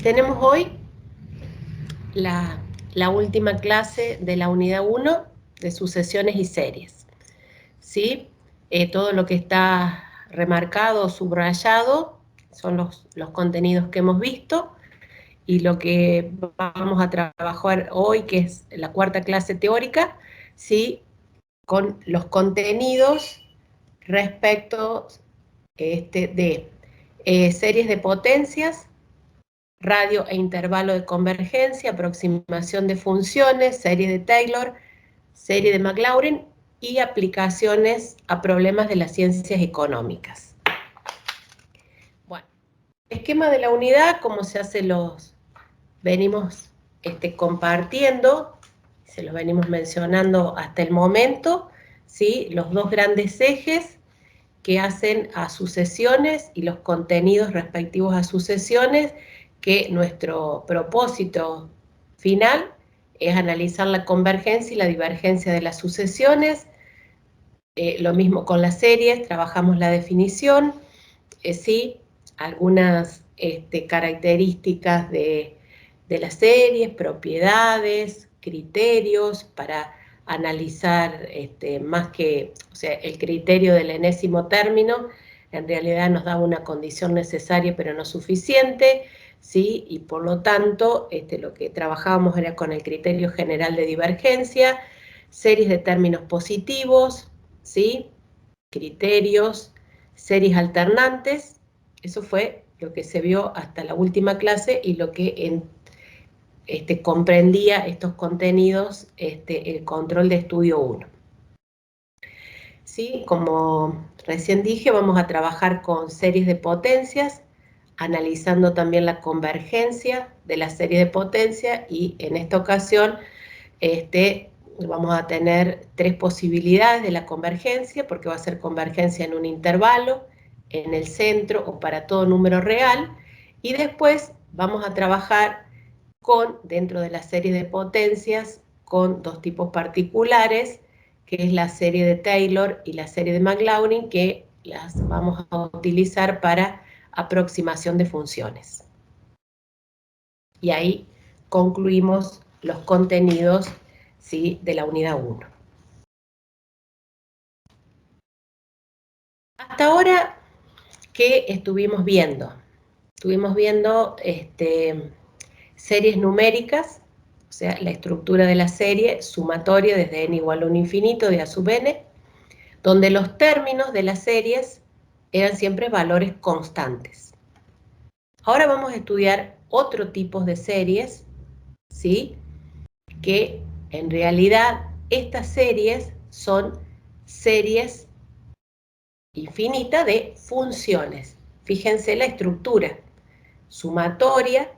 Tenemos hoy la última clase de la unidad 1 de sucesiones y series, ¿sí? Todo lo que está remarcado o subrayado son los contenidos que hemos visto, y lo que vamos a trabajar hoy, que es la cuarta clase teórica, ¿sí? Con los contenidos respecto de series de potencias, radio e intervalo de convergencia, aproximación de funciones, serie de Taylor, serie de Maclaurin y aplicaciones a problemas de las ciencias económicas. Bueno, esquema de la unidad, como se hace venimos compartiendo, se los venimos mencionando hasta el momento, ¿sí? Los dos grandes ejes que hacen a sucesiones y los contenidos respectivos a sucesiones, que nuestro propósito final es analizar la convergencia y la divergencia de las sucesiones. Lo mismo con las series, trabajamos la definición, sí, algunas características de las series, propiedades, criterios para analizar más que, o sea, el criterio del enésimo término en realidad nos da una condición necesaria pero no suficiente, ¿sí? Y por lo tanto lo que trabajábamos era con el criterio general de divergencia, series de términos positivos, ¿sí? Criterios, series alternantes. Eso fue lo que se vio hasta la última clase y lo que comprendía estos contenidos, el control de estudio 1. ¿Sí? Como recién dije, vamos a trabajar con series de potencias, analizando también la convergencia de la serie de potencia, y en esta ocasión vamos a tener tres posibilidades de la convergencia, porque va a ser convergencia en un intervalo, en el centro o para todo número real, y después vamos a trabajar dentro de la serie de potencias, con dos tipos particulares, que es la serie de Taylor y la serie de Maclaurin, que las vamos a utilizar para aproximación de funciones. Y ahí concluimos los contenidos, ¿sí?, de la unidad 1. Hasta ahora, ¿qué estuvimos viendo? Estuvimos viendo series numéricas, o sea, la estructura de la serie sumatoria desde n igual a 1 infinito de a sub n, donde los términos de las series eran siempre valores constantes. Ahora vamos a estudiar otro tipo de series, ¿sí?, que en realidad estas series son series infinitas de funciones. Fíjense la estructura: sumatoria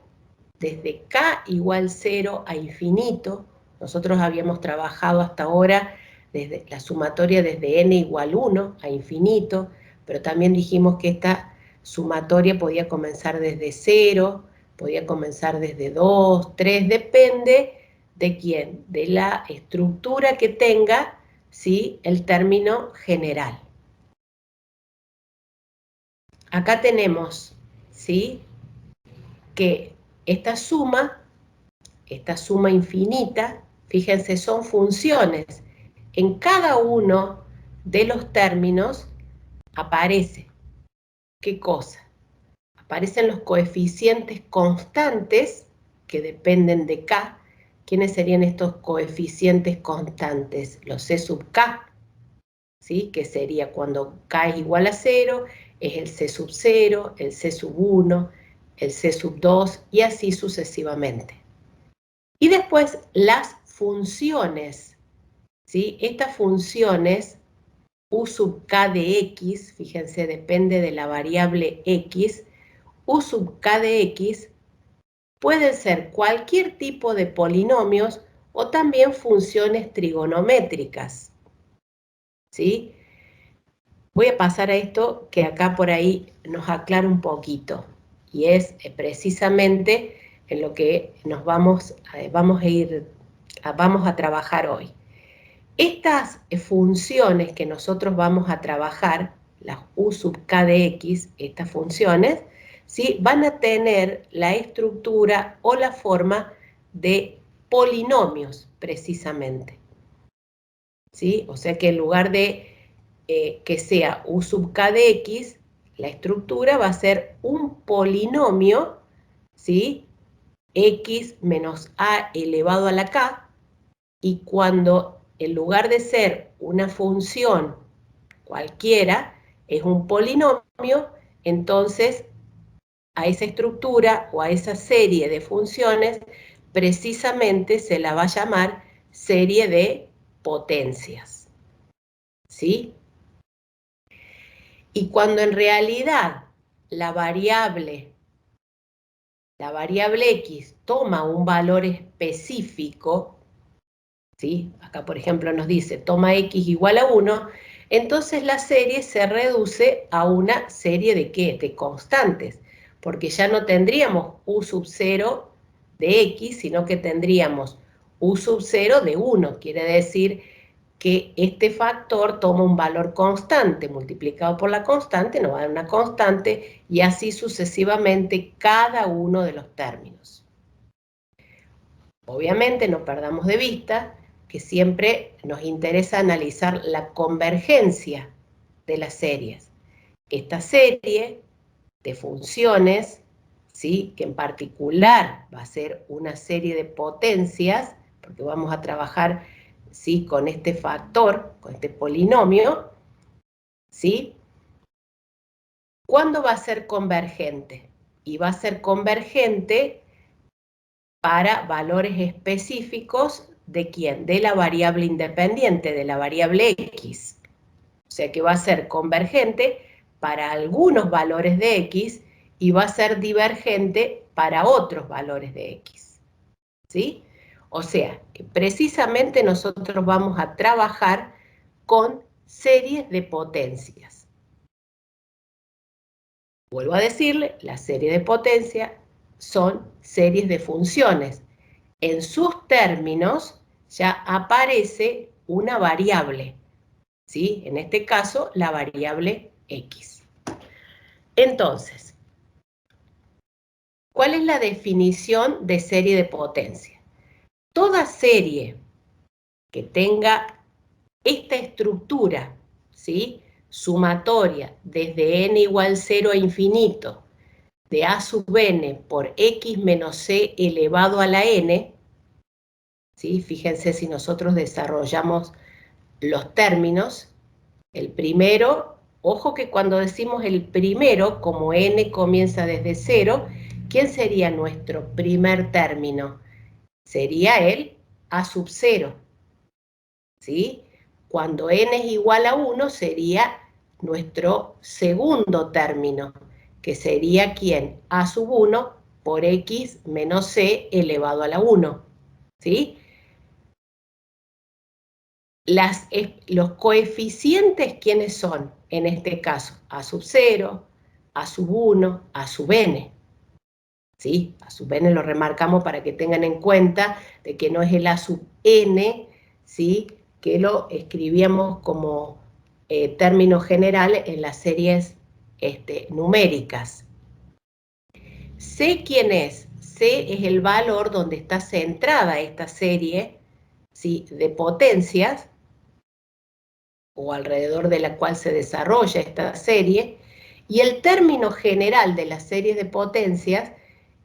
desde k igual 0 a infinito. Nosotros habíamos trabajado hasta ahora desde la sumatoria desde n igual 1 a infinito, pero también dijimos que esta sumatoria podía comenzar desde 0, podía comenzar desde 2, 3, depende de quién, de la estructura que tenga, ¿sí?, el término general. Acá tenemos, ¿sí?, que esta suma infinita, fíjense, son funciones. En cada uno de los términos aparece, ¿qué cosa? Aparecen los coeficientes constantes que dependen de k. ¿Quiénes serían estos coeficientes constantes? Los c sub k, ¿sí?, que sería cuando k es igual a 0, es el c sub 0, el c sub 1, el c sub 2, y así sucesivamente. Y después las funciones, ¿sí? Estas funciones, u sub k de x, fíjense, depende de la variable x, u sub k de x pueden ser cualquier tipo de polinomios o también funciones trigonométricas, ¿sí? Voy a pasar a esto que acá por ahí nos aclara un poquito, y es precisamente en lo que nos vamos a trabajar hoy. Estas funciones que nosotros vamos a trabajar, las u sub k de x, estas funciones, ¿sí? Van a tener la estructura o la forma de polinomios, precisamente. ¿Sí? O sea que en lugar de que sea u sub k de x, la estructura va a ser un polinomio, ¿sí? X menos a elevado a la k, y cuando en lugar de ser una función cualquiera, es un polinomio, entonces a esa estructura o a esa serie de funciones precisamente se la va a llamar serie de potencias, ¿sí? Y cuando en realidad la variable x toma un valor específico, ¿sí? Acá, por ejemplo, nos dice, toma x igual a 1, entonces la serie se reduce a una serie de ¿qué? De constantes, porque ya no tendríamos u sub 0 de x, sino que tendríamos u sub 0 de 1, quiere decir que este factor toma un valor constante, multiplicado por la constante, nos va a dar una constante, y así sucesivamente cada uno de los términos. Obviamente no perdamos de vista que siempre nos interesa analizar la convergencia de las series. Esta serie de funciones, ¿sí? Que en particular va a ser una serie de potencias, porque vamos a trabajar, ¿sí? Con este factor, con este polinomio, ¿sí? ¿Cuándo va a ser convergente? Y va a ser convergente para valores específicos ¿de quién? De la variable independiente, de la variable x. O sea que va a ser convergente para algunos valores de x y va a ser divergente para otros valores de x. ¿Sí? O sea, que precisamente nosotros vamos a trabajar con series de potencias. Vuelvo a decirle, la serie de potencias son series de funciones. En sus términos ya aparece una variable, ¿sí? En este caso, la variable x. Entonces, ¿cuál es la definición de serie de potencia? Toda serie que tenga esta estructura, ¿sí? Sumatoria desde n igual 0 a infinito, de a sub n por x menos c elevado a la n, ¿sí? Fíjense si nosotros desarrollamos los términos. El primero, ojo que cuando decimos el primero, como n comienza desde 0, ¿quién sería nuestro primer término? Sería el a sub 0, ¿sí? Cuando n es igual a 1 sería nuestro segundo término, que sería ¿quién? A sub 1 por x menos c elevado a la 1, ¿sí? Los coeficientes, ¿quiénes son? En este caso, a sub 0, a sub 1, a sub n. ¿Sí? A sub n lo remarcamos para que tengan en cuenta de que no es el a sub n, ¿sí? Que lo escribíamos como término general en las series numéricas. C, ¿quién es? C es el valor donde está centrada esta serie, ¿sí? De potencias, o alrededor de la cual se desarrolla esta serie, y el término general de las series de potencias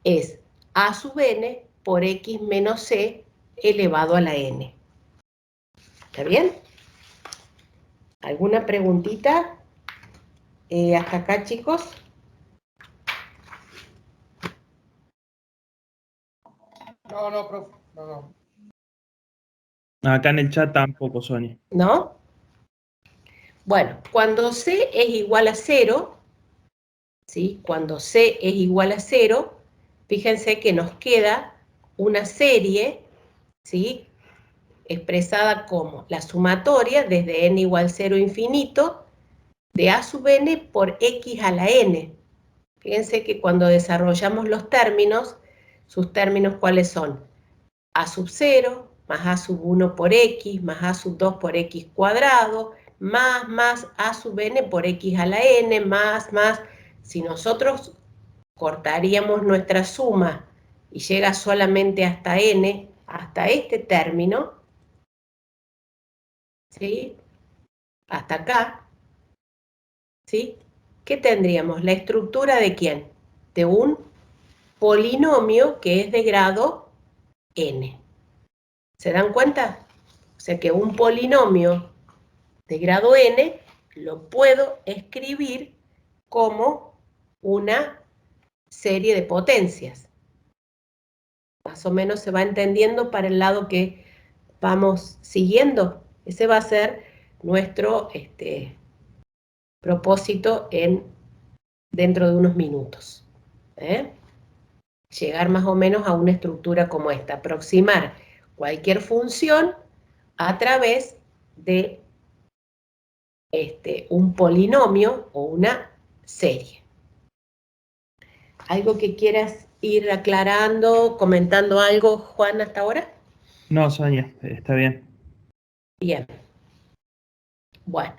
es a sub n por x menos c elevado a la n. ¿Está bien? ¿Alguna preguntita? ¿Hasta acá, chicos? No, profe, no. Acá en el chat tampoco, Sonia. ¿No? Bueno, cuando c es igual a 0, ¿sí? Cuando c es igual a 0, fíjense que nos queda una serie, ¿sí? Expresada como la sumatoria desde n igual 0 infinito de a sub n por x a la n. Fíjense que cuando desarrollamos los términos, sus términos ¿cuáles son? A sub 0 más a sub 1 por x más a sub 2 por x cuadrado más a sub n por x a la n más. Si nosotros cortaríamos nuestra suma y llega solamente hasta n, hasta este término, ¿sí? Hasta acá, ¿sí? ¿Qué tendríamos? ¿La estructura de quién? De un polinomio que es de grado n. ¿Se dan cuenta? O sea que un polinomio de grado n lo puedo escribir como una serie de potencias. Más o menos se va entendiendo para el lado que vamos siguiendo. Ese va a ser nuestro propósito dentro de unos minutos. Llegar más o menos a una estructura como esta, aproximar cualquier función a través de un polinomio o una serie. ¿Algo que quieras ir aclarando, comentando algo, Juan, hasta ahora? No, Sonia, está bien. Bien. Bueno.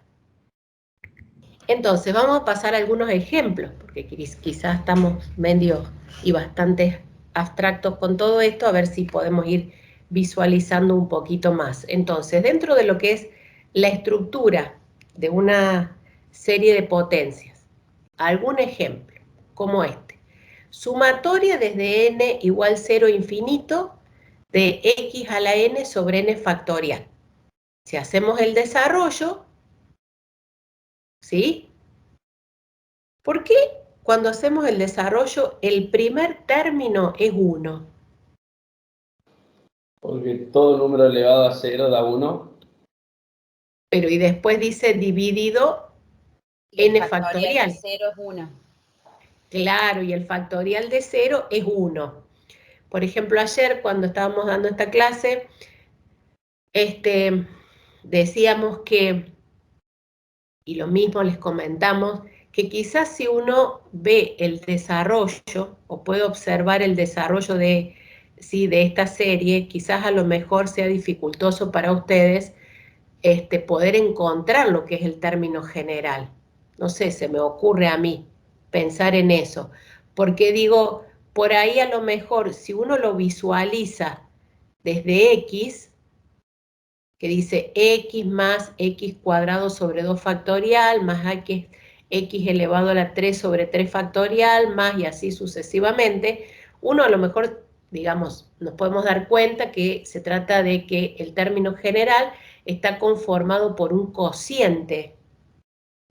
Entonces, vamos a pasar a algunos ejemplos, porque quizás estamos medio y bastante abstractos con todo esto, a ver si podemos ir visualizando un poquito más. Entonces, dentro de lo que es la estructura de una serie de potencias, algún ejemplo, como este. Sumatoria desde n igual 0 infinito de x a la n sobre n factorial. Si hacemos el desarrollo, ¿sí? ¿Por qué cuando hacemos el desarrollo el primer término es 1? Porque todo número elevado a 0 da 1. Pero y después dice dividido n factorial. De 0 es 1. Claro, y el factorial de 0 es 1. Por ejemplo, ayer cuando estábamos dando esta clase, decíamos que, y lo mismo les comentamos, que quizás si uno ve el desarrollo, o puede observar el desarrollo de esta serie, quizás a lo mejor sea dificultoso para ustedes poder encontrar lo que es el término general. No sé, se me ocurre a mí pensar en eso, porque digo, por ahí a lo mejor si uno lo visualiza desde x, que dice x más x cuadrado sobre 2 factorial, más x elevado a la 3 sobre 3 factorial, más y así sucesivamente, uno a lo mejor, digamos, nos podemos dar cuenta que se trata de que el término general está conformado por un cociente,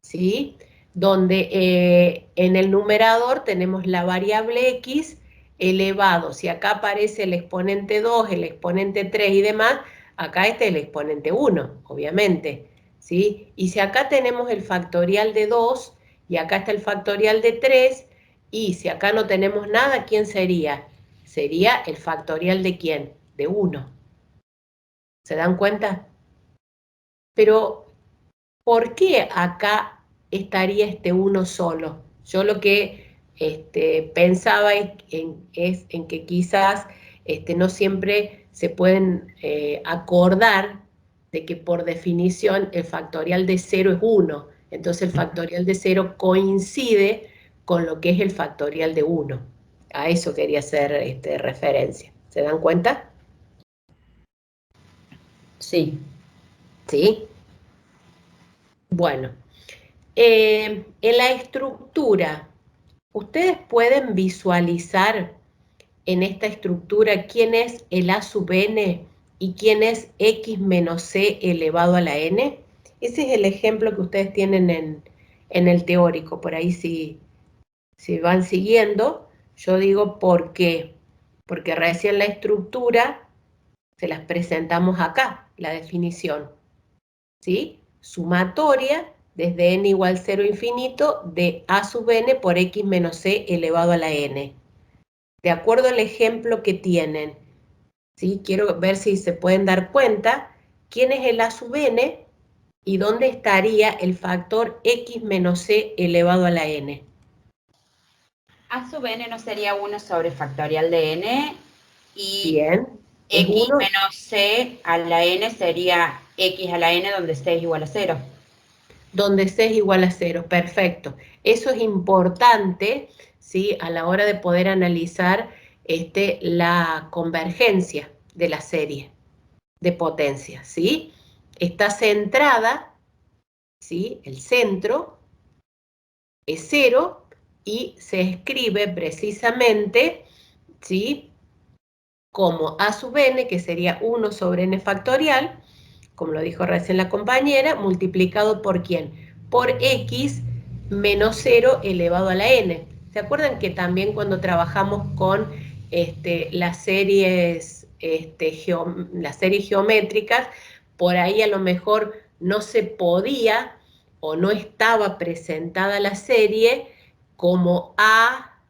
¿sí? Donde en el numerador tenemos la variable x elevado, si acá aparece el exponente 2, el exponente 3 y demás, acá este es el exponente 1, obviamente, ¿sí? Y si acá tenemos el factorial de 2, y acá está el factorial de 3, y si acá no tenemos nada, ¿quién sería? Sería el factorial de ¿quién? De 1. ¿Se dan cuenta? Pero, ¿por qué acá estaría este 1 solo? Yo lo que pensaba es en que quizás no siempre se pueden acordar de que por definición el factorial de 0 es 1. Entonces el factorial de 0 coincide con lo que es el factorial de 1. A eso quería hacer referencia. ¿Se dan cuenta? Sí. ¿Sí? Bueno, en la estructura, ¿ustedes pueden visualizar en esta estructura quién es el a sub n y quién es x menos c elevado a la n? Ese es el ejemplo que ustedes tienen en el teórico, por ahí si van siguiendo, yo digo ¿por qué? Porque recién la estructura se las presentamos acá, la definición, ¿sí? Sumatoria desde n igual 0 infinito de a sub n por x menos c elevado a la n. De acuerdo al ejemplo que tienen, ¿sí? Quiero ver si se pueden dar cuenta quién es el a sub n y dónde estaría el factor x menos c elevado a la n. A sub n no sería 1 sobre factorial de n y Bien. x uno, menos c a la n sería x a la n donde c es igual a 0. donde c es igual a 0, perfecto. Eso es importante, ¿sí? A la hora de poder analizar la convergencia de la serie de potencias, ¿sí? Está centrada, ¿sí? El centro es 0 y se escribe precisamente, ¿sí? Como a sub n, que sería 1 sobre n factorial, como lo dijo recién la compañera, multiplicado por ¿quién? Por x menos 0 elevado a la n. ¿Se acuerdan que también cuando trabajamos con las series geométricas, por ahí a lo mejor no se podía o no estaba presentada la serie como a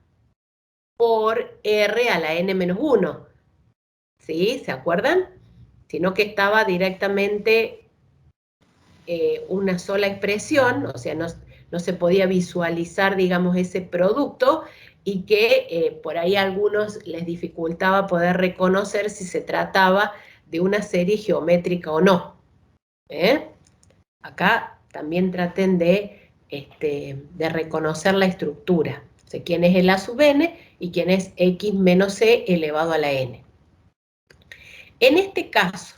por r a la n menos 1? ¿Sí? ¿Se acuerdan? Sino que estaba directamente una sola expresión, o sea, no se podía visualizar, digamos, ese producto, y que por ahí a algunos les dificultaba poder reconocer si se trataba de una serie geométrica o no. Acá también traten de reconocer la estructura, o sea, quién es el a sub n y quién es x menos c elevado a la n. En este caso,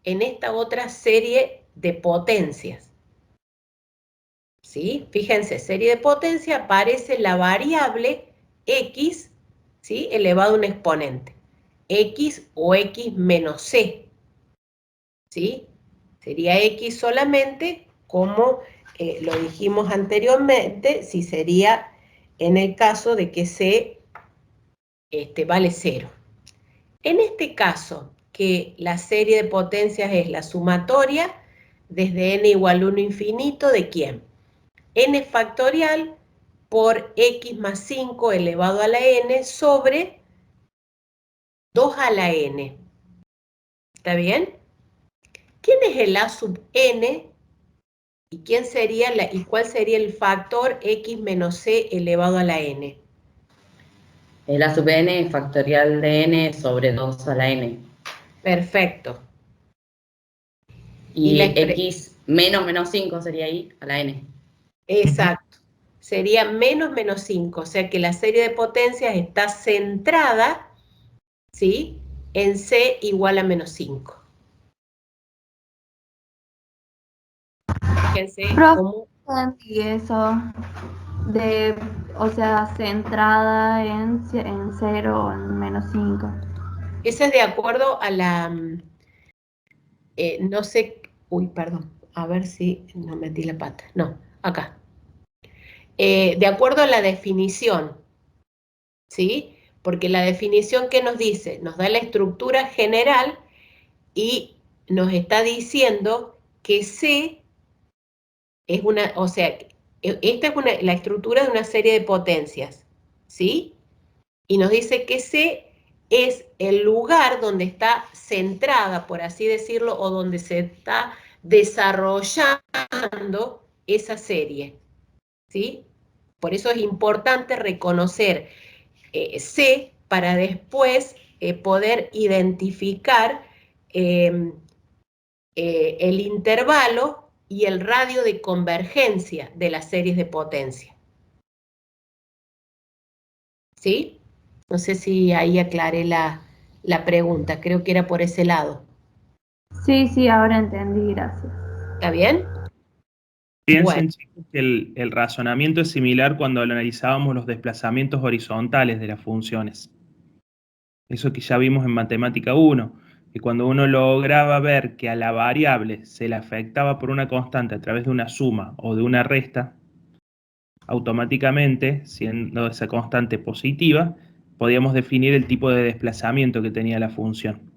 en esta otra serie de potencias, ¿sí? Fíjense, serie de potencia, aparece la variable x, ¿sí? Elevado a un exponente, x o x menos c, ¿sí? Sería x solamente, como lo dijimos anteriormente, si sería en el caso de que c vale 0. En este caso, que la serie de potencias es la sumatoria desde n igual a 1 infinito, ¿de quién? N factorial por x más 5 elevado a la n sobre 2 a la n. ¿Está bien? ¿Quién es el a sub n? ¿Y cuál sería el factor x menos c elevado a la n? El a sub n factorial de n sobre 2 a la n. Perfecto. Y x menos 5 sería ahí a la n. Exacto. Sería menos 5, o sea que la serie de potencias está centrada, ¿sí?, en c igual a menos 5. Fíjense cómo... Y eso o sea, centrada en 0 o en menos 5. Eso es de acuerdo a la... no sé... Uy, perdón. A ver si no metí la pata. No, acá. De acuerdo a la definición, ¿sí? Porque la definición, ¿qué nos dice? Nos da la estructura general y nos está diciendo que C es una... O sea, esta es la estructura de una serie de potencias, ¿sí? Y nos dice que C es el lugar donde está centrada, por así decirlo, o donde se está desarrollando esa serie, ¿sí? Por eso es importante reconocer C para después poder identificar el intervalo y el radio de convergencia de las series de potencia. ¿Sí? No sé si ahí aclaré la pregunta, creo que era por ese lado. Sí, ahora entendí, gracias. ¿Está bien? Piensen, Bueno. chicos, que el razonamiento es similar cuando analizábamos los desplazamientos horizontales de las funciones. Eso que ya vimos en Matemática 1, que cuando uno lograba ver que a la variable se le afectaba por una constante a través de una suma o de una resta, automáticamente, siendo esa constante positiva, podíamos definir el tipo de desplazamiento que tenía la función.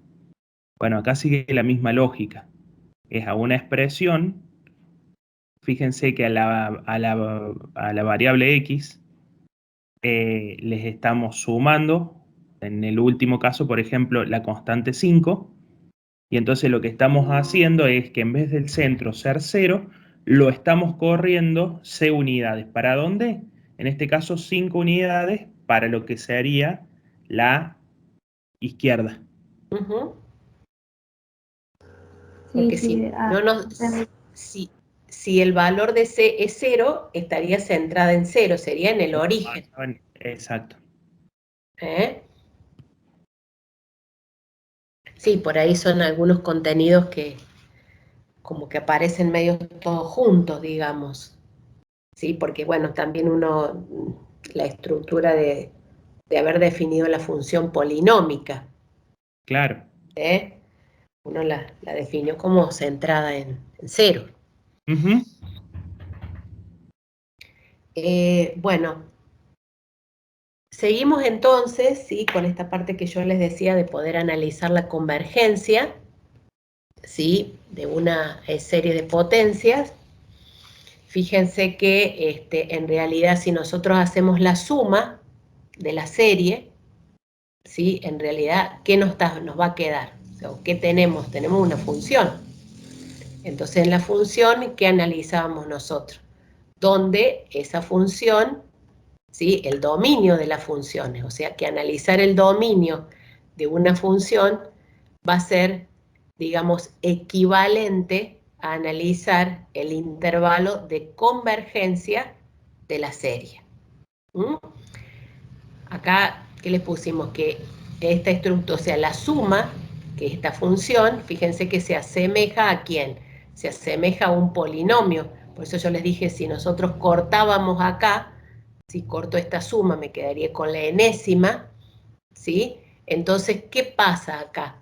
Bueno, acá sigue la misma lógica. Es a una expresión. Fíjense que a la variable x les estamos sumando, en el último caso, por ejemplo, la constante 5, y entonces lo que estamos haciendo es que en vez del centro ser 0, lo estamos corriendo c unidades. ¿Para dónde? En este caso 5 unidades para lo que sería la izquierda. Porque si el valor de C es 0, estaría centrada en 0, sería en el origen. Exacto. ¿Eh? Sí, por ahí son algunos contenidos que como que aparecen medio todos juntos, digamos. Sí, porque bueno, también uno, la estructura de haber definido la función polinómica, Claro. ¿eh? Uno la definió como centrada en cero. Ujú. Bueno, seguimos entonces, ¿sí? Con esta parte que yo les decía de poder analizar la convergencia, ¿sí? De una serie de potencias. Fíjense que en realidad si nosotros hacemos la suma de la serie, ¿sí? En realidad, ¿qué nos va a quedar? O sea, ¿qué tenemos? Tenemos una función. Entonces, en la función, ¿qué analizábamos nosotros? Donde esa función, ¿sí? El dominio de las funciones, o sea, que analizar el dominio de una función va a ser, digamos, equivalente a analizar el intervalo de convergencia de la serie. ¿Mm? Acá, ¿qué le pusimos? Que esta estructura, o sea, la suma, que esta función, fíjense que se asemeja ¿a quién? Se asemeja a un polinomio. Por eso yo les dije, si nosotros cortábamos acá, si corto esta suma, me quedaría con la enésima, ¿sí? Entonces, ¿qué pasa acá?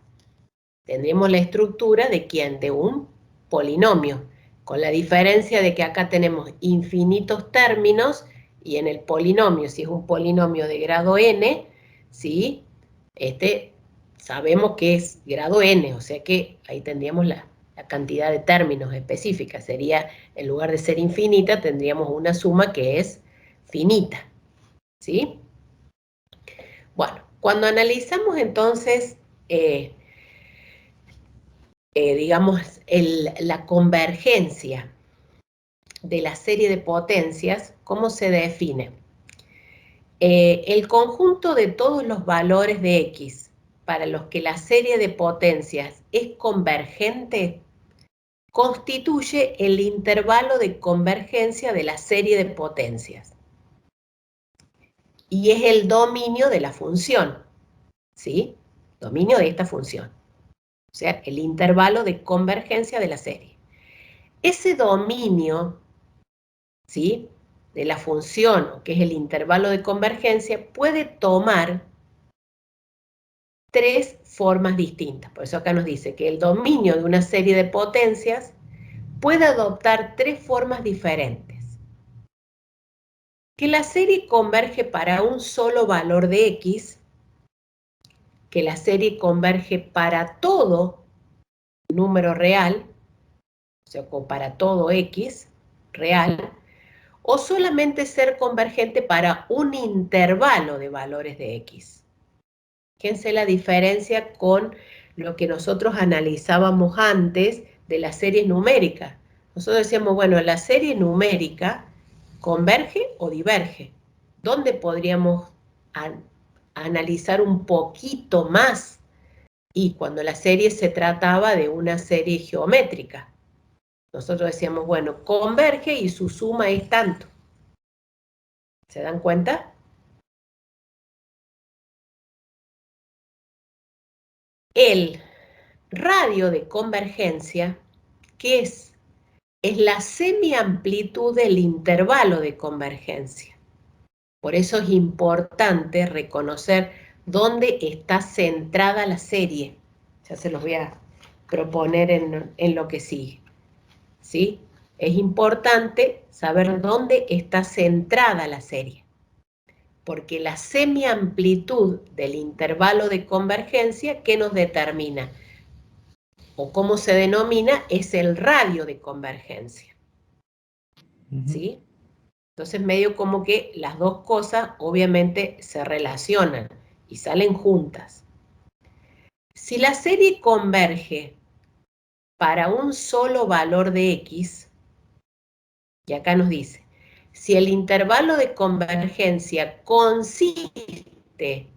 Tendríamos la estructura de ¿quién? De un polinomio, con la diferencia de que acá tenemos infinitos términos y en el polinomio, si es un polinomio de grado n, ¿sí? Sabemos que es grado n, o sea que ahí tendríamos la cantidad de términos específica. Sería, en lugar de ser infinita, tendríamos una suma que es finita, ¿sí? Bueno, cuando analizamos entonces digamos, la convergencia de la serie de potencias, ¿cómo se define? El conjunto de todos los valores de X para los que la serie de potencias es convergente constituye el intervalo de convergencia de la serie de potencias. Y es el dominio de la función, ¿sí? Dominio de esta función. O sea, el intervalo de convergencia de la serie. Ese dominio, ¿sí?, de la función, que es el intervalo de convergencia, puede tomar tres formas distintas. Por eso acá nos dice que el dominio de una serie de potencias puede adoptar tres formas diferentes. Que la serie converge para un solo valor de X, que la serie converge para todo número real, o sea, para todo X real, o solamente ser convergente para un intervalo de valores de X. Fíjense la diferencia con lo que nosotros analizábamos antes de las series numéricas. Nosotros decíamos, bueno, la serie numérica converge o diverge. ¿Dónde podríamos analizar un poquito más? Y cuando la serie se trataba de una serie geométrica. Nosotros decíamos, bueno, converge y su suma es tanto. ¿Se dan cuenta? El radio de convergencia, ¿qué es? Es la semiamplitud del intervalo de convergencia. Por eso es importante reconocer dónde está centrada la serie. Ya se los voy a proponer en lo que sigue, ¿sí? Es importante saber dónde está centrada la serie, porque la semiamplitud del intervalo de convergencia, ¿qué nos determina? O cómo se denomina, es el radio de convergencia, ¿sí? Entonces, medio como que las dos cosas obviamente se relacionan y salen juntas. Si la serie converge para un solo valor de X, y acá nos dice, si el intervalo de convergencia consiste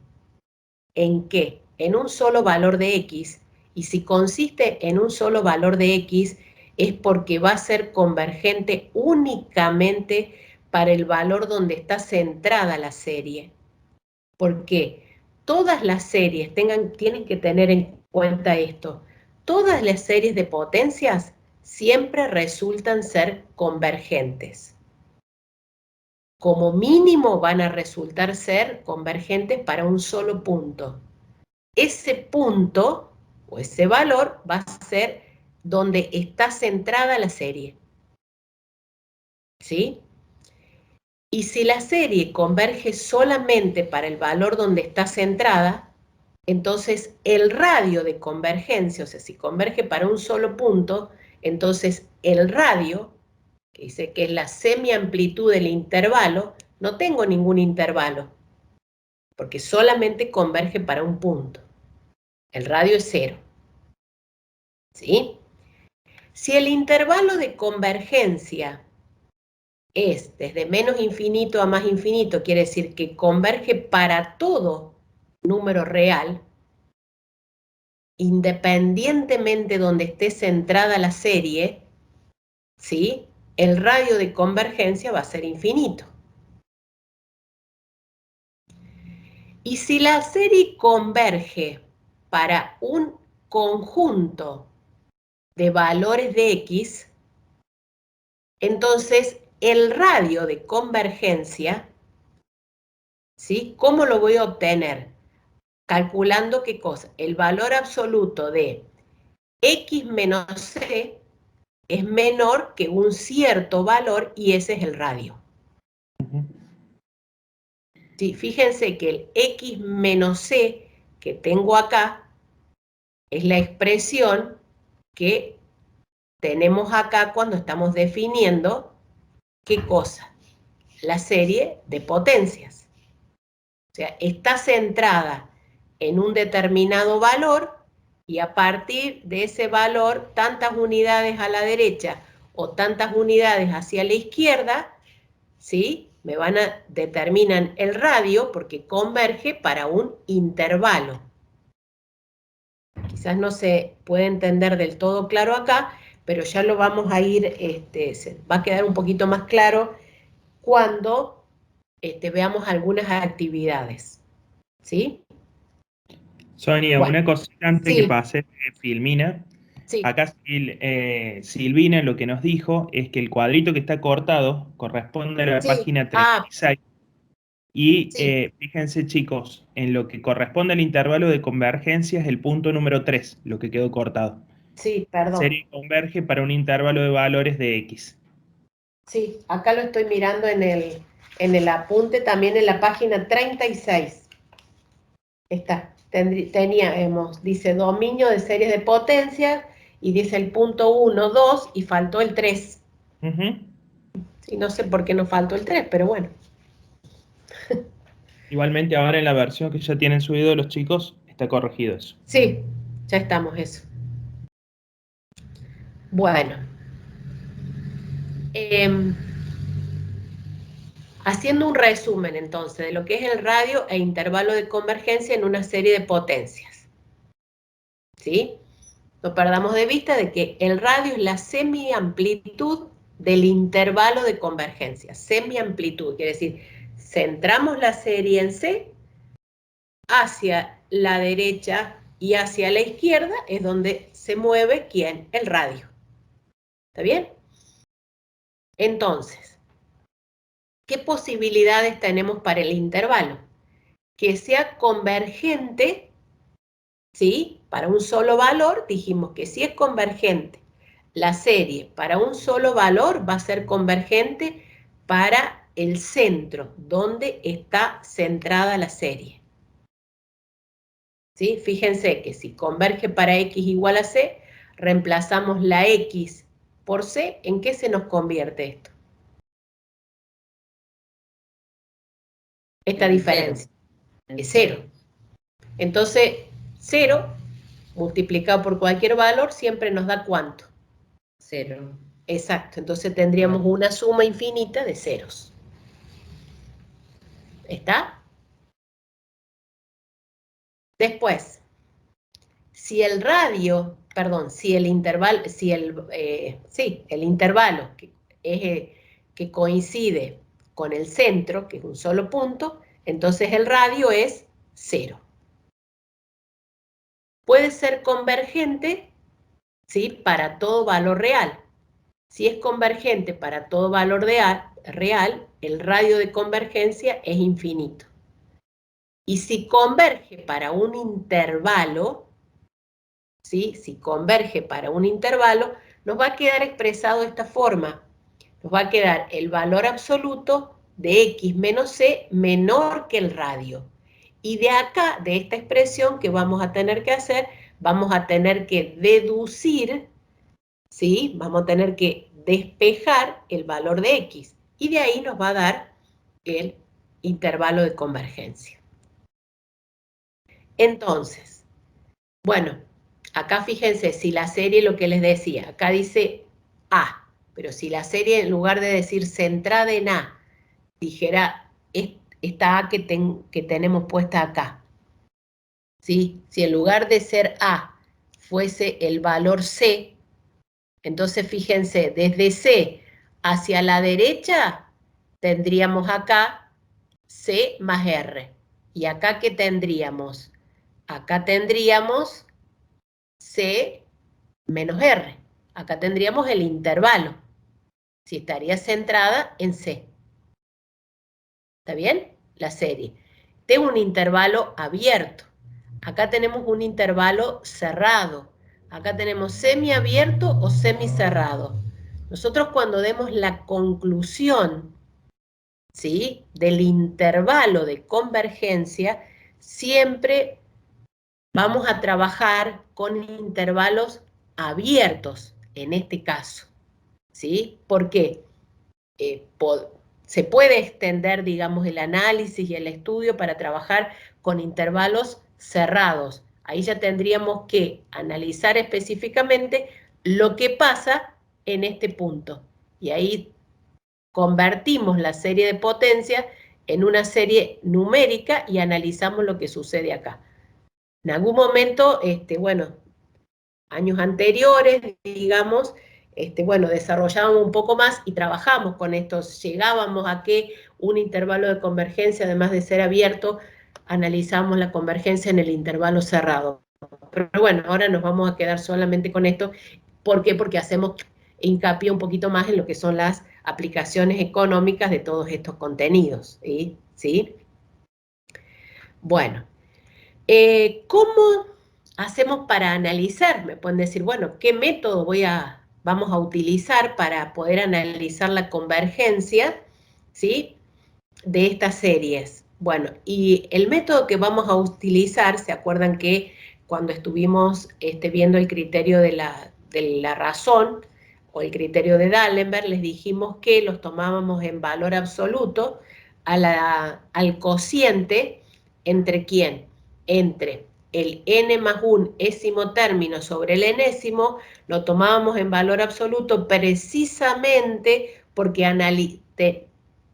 ¿en qué? En un solo valor de X, y si consiste en un solo valor de X, es porque va a ser convergente únicamente para el valor donde está centrada la serie. Porque todas las series tienen que tener en cuenta esto. Todas las series de potencias siempre resultan ser convergentes. Como mínimo van a resultar ser convergentes para un solo punto. Ese punto o ese valor va a ser donde está centrada la serie. ¿Sí? Y si la serie converge solamente para el valor donde está centrada, entonces el radio de convergencia, o sea, si converge para un solo punto, entonces el radio, que dice que es la semiamplitud del intervalo, no tengo ningún intervalo, porque solamente converge para un punto. El radio es 0. ¿Sí? Si el intervalo de convergencia es desde menos infinito a más infinito, quiere decir que converge para todo número real, independientemente donde esté centrada la serie, ¿sí? El radio de convergencia va a ser infinito. Y si la serie converge para un conjunto de valores de X, entonces el radio de convergencia, ¿sí? ¿Cómo lo voy a obtener? Calculando ¿qué cosa? El valor absoluto de X menos C es menor que un cierto valor y ese es el radio. Sí, fíjense que el X menos C que tengo acá es la expresión que tenemos acá cuando estamos definiendo ¿qué cosa? La serie de potencias. O sea, está centrada en un determinado valor y a partir de ese valor, tantas unidades a la derecha o tantas unidades hacia la izquierda, ¿sí? Determinan el radio porque converge para un intervalo. Quizás no se puede entender del todo claro acá, pero ya lo vamos a ir, se va a quedar un poquito más claro cuando veamos algunas actividades. ¿Sí? Sonia, Bueno, una cosita antes sí. que pase, Filmina. Sí. Acá Silvina lo que nos dijo es que el cuadrito que está cortado corresponde a la Sí. página 36. Y Sí. fíjense, chicos, en lo que corresponde al intervalo de convergencia es el punto número 3, lo que quedó cortado. Sí, perdón. Serie converge para un intervalo de valores de X. Sí, acá lo estoy mirando en el apunte, también en la página 36. Está. Teníamos, dice dominio de series de potencias, y dice el punto 1, 2, y faltó el 3. Sí, no sé por qué nos faltó el 3, pero bueno. Igualmente ahora en la versión que ya tienen subido los chicos, está corregido eso. Sí, ya estamos eso. Bueno. Haciendo un resumen entonces de lo que es el radio e intervalo de convergencia en una serie de potencias. ¿Sí? No perdamos de vista de que el radio es la semiamplitud del intervalo de convergencia. Semiamplitud, quiere decir, centramos la serie en C, hacia la derecha y hacia la izquierda es donde se mueve ¿quién? El radio. ¿Está bien? Entonces, ¿qué posibilidades tenemos para el intervalo? Que sea convergente, ¿sí? Para un solo valor, dijimos que si es convergente la serie para un solo valor, va a ser convergente para el centro, donde está centrada la serie. ¿Sí? Fíjense que si converge para X igual a C, reemplazamos la X por C, ¿en qué se nos convierte esto? Esta diferencia es 0. Entonces, 0 multiplicado por cualquier valor siempre nos da ¿cuánto? 0. Exacto, entonces tendríamos una suma infinita de ceros. ¿Está? Después, si el radio, perdón, si el intervalo, el intervalo que coincide con el centro, que es un solo punto, entonces el radio es 0. Puede ser convergente, ¿sí?, para todo valor real. Si es convergente para todo valor real, el radio de convergencia es infinito. Y si converge para un intervalo, ¿sí?, si converge para un intervalo, nos va a quedar expresado de esta forma. Nos va a quedar el valor absoluto de x menos c menor que el radio. Y de acá, de esta expresión que vamos a tener que hacer, vamos a tener que deducir, ¿sí?, vamos a tener que despejar el valor de x. Y de ahí nos va a dar el intervalo de convergencia. Entonces, bueno, acá fíjense, si la serie, lo que les decía, acá dice A, pero si la serie en lugar de decir centrada en A, dijera esta A que tenemos puesta acá, ¿sí? Si en lugar de ser A fuese el valor C, entonces fíjense, desde C hacia la derecha tendríamos acá C más R. ¿Y acá qué tendríamos? Acá tendríamos C menos R. Acá tendríamos el intervalo. Si estaría centrada en C. ¿Está bien? La serie. Tengo un intervalo abierto. Acá tenemos un intervalo cerrado. Acá tenemos semiabierto o semicerrado. Nosotros cuando demos la conclusión, ¿sí?, del intervalo de convergencia, siempre vamos a trabajar con intervalos abiertos, en este caso, ¿sí? ¿Por qué? Se puede extender, digamos, el análisis y el estudio para trabajar con intervalos cerrados. Ahí ya tendríamos que analizar específicamente lo que pasa en este punto. Y ahí convertimos la serie de potencia en una serie numérica y analizamos lo que sucede acá. En algún momento, bueno, años anteriores, digamos, bueno, desarrollábamos un poco más y trabajamos con estos. Llegábamos a que un intervalo de convergencia, además de ser abierto, analizamos la convergencia en el intervalo cerrado. Pero bueno, ahora nos vamos a quedar solamente con esto. ¿Por qué? Porque hacemos hincapié un poquito más en lo que son las aplicaciones económicas de todos estos contenidos, ¿sí? Bueno. ¿Cómo hacemos para analizar? Me pueden decir, bueno, ¿qué método vamos a utilizar para poder analizar la convergencia, ¿sí?, de estas series? Bueno, y el método que vamos a utilizar, ¿se acuerdan que cuando estuvimos viendo el criterio de la razón o el criterio de D'Alembert, les dijimos que los tomábamos en valor absoluto al cociente entre ¿quién? Entre el n más un ésimo término sobre el enésimo, lo tomábamos en valor absoluto precisamente porque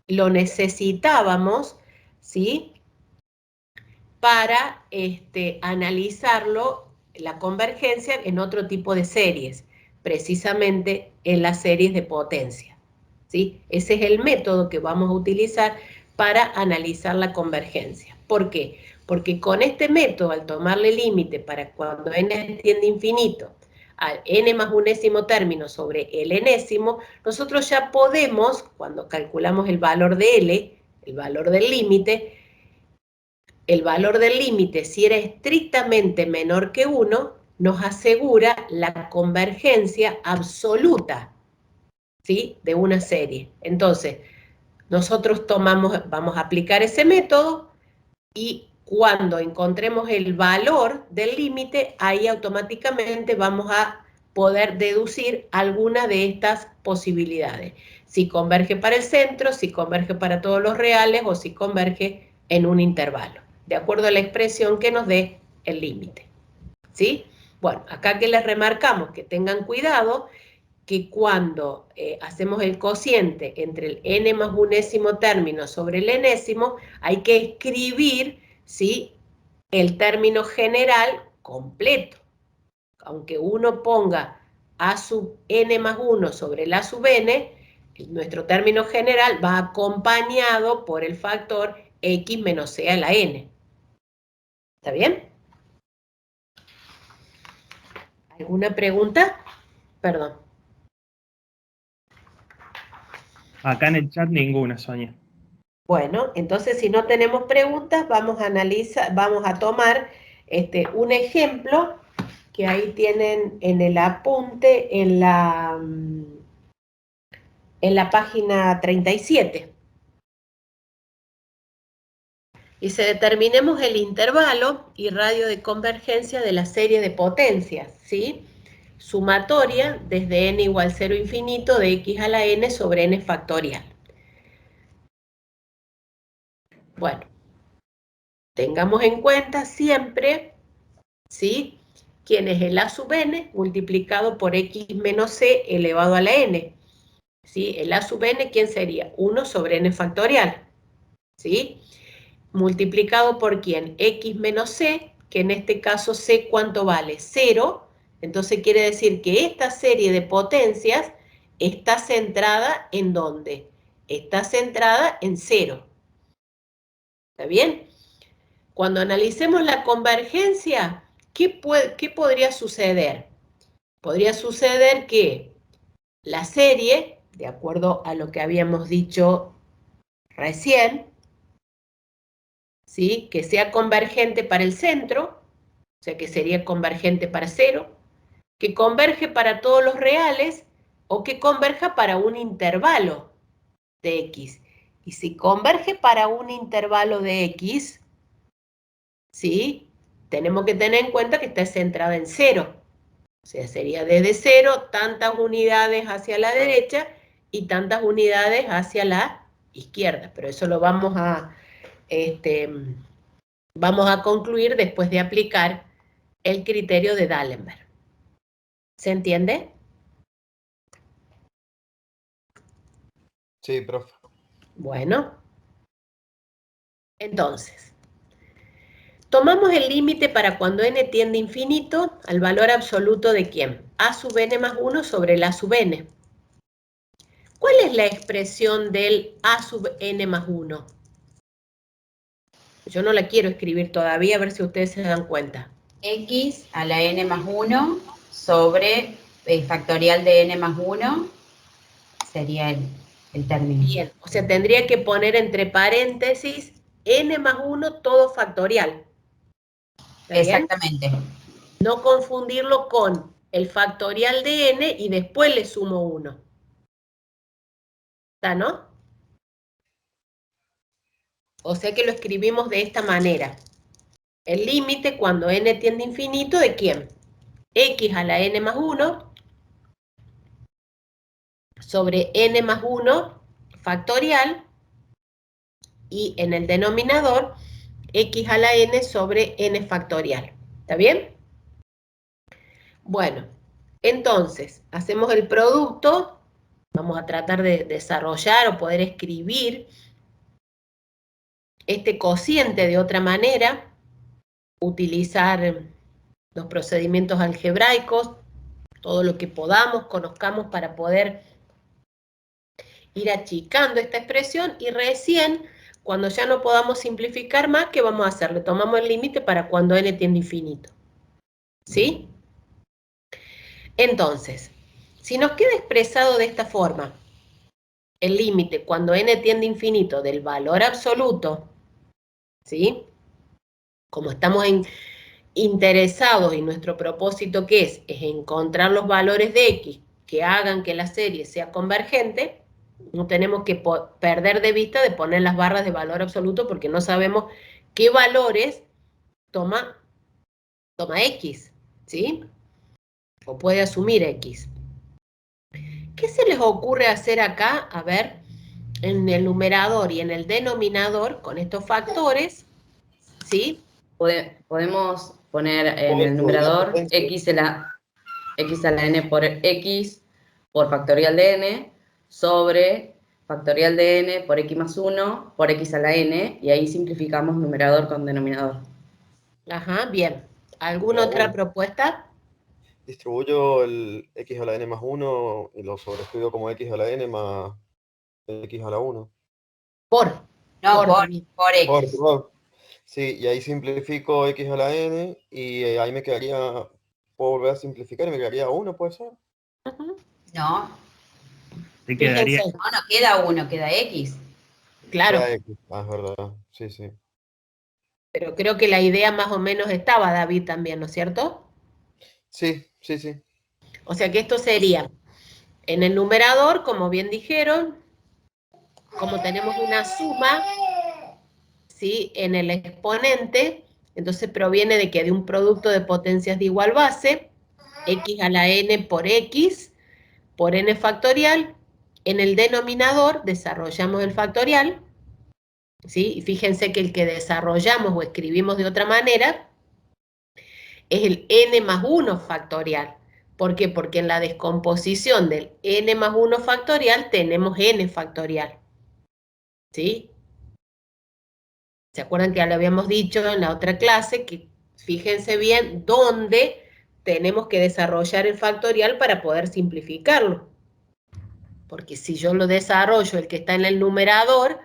lo necesitábamos, ¿sí?, para analizarlo, la convergencia, en otro tipo de series, precisamente en las series de potencia, ¿sí? Ese es el método que vamos a utilizar para analizar la convergencia. ¿Por qué? Porque con este método, al tomarle límite para cuando n tiende a infinito, al n más unésimo término sobre el enésimo, nosotros ya podemos, cuando calculamos el valor de L, el valor del límite, si era estrictamente menor que 1, nos asegura la convergencia absoluta, ¿sí?, de una serie. Entonces, nosotros vamos a aplicar ese método y cuando encontremos el valor del límite, ahí automáticamente vamos a poder deducir alguna de estas posibilidades. Si converge para el centro, si converge para todos los reales o si converge en un intervalo, de acuerdo a la expresión que nos dé el límite, ¿sí? Bueno, acá que les remarcamos que tengan cuidado que cuando hacemos el cociente entre el n más unésimo término sobre el enésimo, hay que escribir, ¿sí?, el término general completo. Aunque uno ponga a sub n más 1 sobre la sub n, nuestro término general va acompañado por el factor x menos c a la n. ¿Está bien? ¿Alguna pregunta? Perdón. Acá en el chat ninguna, Sonia. Bueno, entonces si no tenemos preguntas, vamos a tomar un ejemplo que ahí tienen en el apunte en la página 37. Dice, determinemos el intervalo y radio de convergencia de la serie de potencias, ¿sí? Sumatoria desde n igual 0 infinito de x a la n sobre n factorial. Bueno, tengamos en cuenta siempre, ¿sí?, quién es el a sub n multiplicado por x menos c elevado a la n. ¿Sí? El a sub n, ¿quién sería? 1 sobre n factorial. ¿Sí? Multiplicado por quién? X menos c, que en este caso c, ¿cuánto vale? 0. Entonces quiere decir que esta serie de potencias está centrada ¿en dónde? Está centrada en 0. ¿Está bien? Cuando analicemos la convergencia, ¿qué podría suceder? Podría suceder que la serie, de acuerdo a lo que habíamos dicho recién, ¿sí?, que sea convergente para el centro, o sea que sería convergente para 0, que converge para todos los reales o que converja para un intervalo de x. Y si converge para un intervalo de x, ¿sí?, tenemos que tener en cuenta que está centrada en 0. O sea, sería desde 0, tantas unidades hacia la derecha y tantas unidades hacia la izquierda. Pero eso lo vamos a concluir después de aplicar el criterio de D'Alembert. ¿Se entiende? Sí, profe. Bueno. Entonces, tomamos el límite para cuando n tiende a infinito al valor absoluto de ¿quién? A sub n más 1 sobre el a sub n. ¿Cuál es la expresión del a sub n más 1? Yo no la quiero escribir todavía, a ver si ustedes se dan cuenta. X a la n más 1 sobre factorial de n más 1 sería el término. Bien, o sea, tendría que poner entre paréntesis n más 1 todo factorial. ¿Está bien? Exactamente. No confundirlo con el factorial de n y después le sumo 1. ¿Está, no? O sea que lo escribimos de esta manera. El límite cuando n tiende a infinito, ¿de quién? X a la n más 1 sobre n más 1 factorial y en el denominador x a la n sobre n factorial. ¿Está bien? Bueno, entonces, hacemos el producto. Vamos a tratar de desarrollar o poder escribir este cociente de otra manera, utilizar los procedimientos algebraicos, todo lo que podamos, conozcamos para poder ir achicando esta expresión y recién, cuando ya no podamos simplificar más, ¿qué vamos a hacer? Le tomamos el límite para cuando n tiende a infinito. ¿Sí? Entonces, si nos queda expresado de esta forma, el límite cuando n tiende a infinito del valor absoluto, ¿sí? Como estamos interesados y nuestro propósito ¿qué es? Es encontrar los valores de x que hagan que la serie sea convergente, no tenemos que perder de vista de poner las barras de valor absoluto porque no sabemos qué valores toma x, ¿sí? O puede asumir x. ¿Qué se les ocurre hacer acá? A ver, en el numerador y en el denominador, con estos factores, ¿sí? Podemos poner en el numerador x a la n por x por factorial de n sobre factorial de n por x más 1 por x a la n, y ahí simplificamos numerador con denominador. Ajá, bien. ¿Alguna otra propuesta? Distribuyo el x a la n más 1 y lo sobreescribo como x a la n más x a la 1. Por. No, por David. X. Por. Sí, y ahí simplifico x a la n y ahí me quedaría, puedo volver a simplificar y me quedaría 1, ¿puede ser? Ujú. No, Te quedaría, Fíjense, no queda 1, queda X. claro, Queda x, es verdad, sí, sí. pero creo que la idea más o menos estaba, David, también, ¿no es cierto? Sí, sí, sí. O sea que esto sería, en el numerador, como bien dijeron, como tenemos una suma, ¿sí? En el exponente, entonces proviene de que de un producto de potencias de igual base, x a la n por n factorial. En el denominador desarrollamos el factorial, ¿sí? Y fíjense que el que desarrollamos o escribimos de otra manera es el n más 1 factorial. ¿Por qué? Porque en la descomposición del n más 1 factorial tenemos n factorial, ¿sí? ¿Se acuerdan que ya lo habíamos dicho en la otra clase? Que fíjense bien dónde tenemos que desarrollar el factorial para poder simplificarlo. Porque si yo lo desarrollo, el que está en el numerador,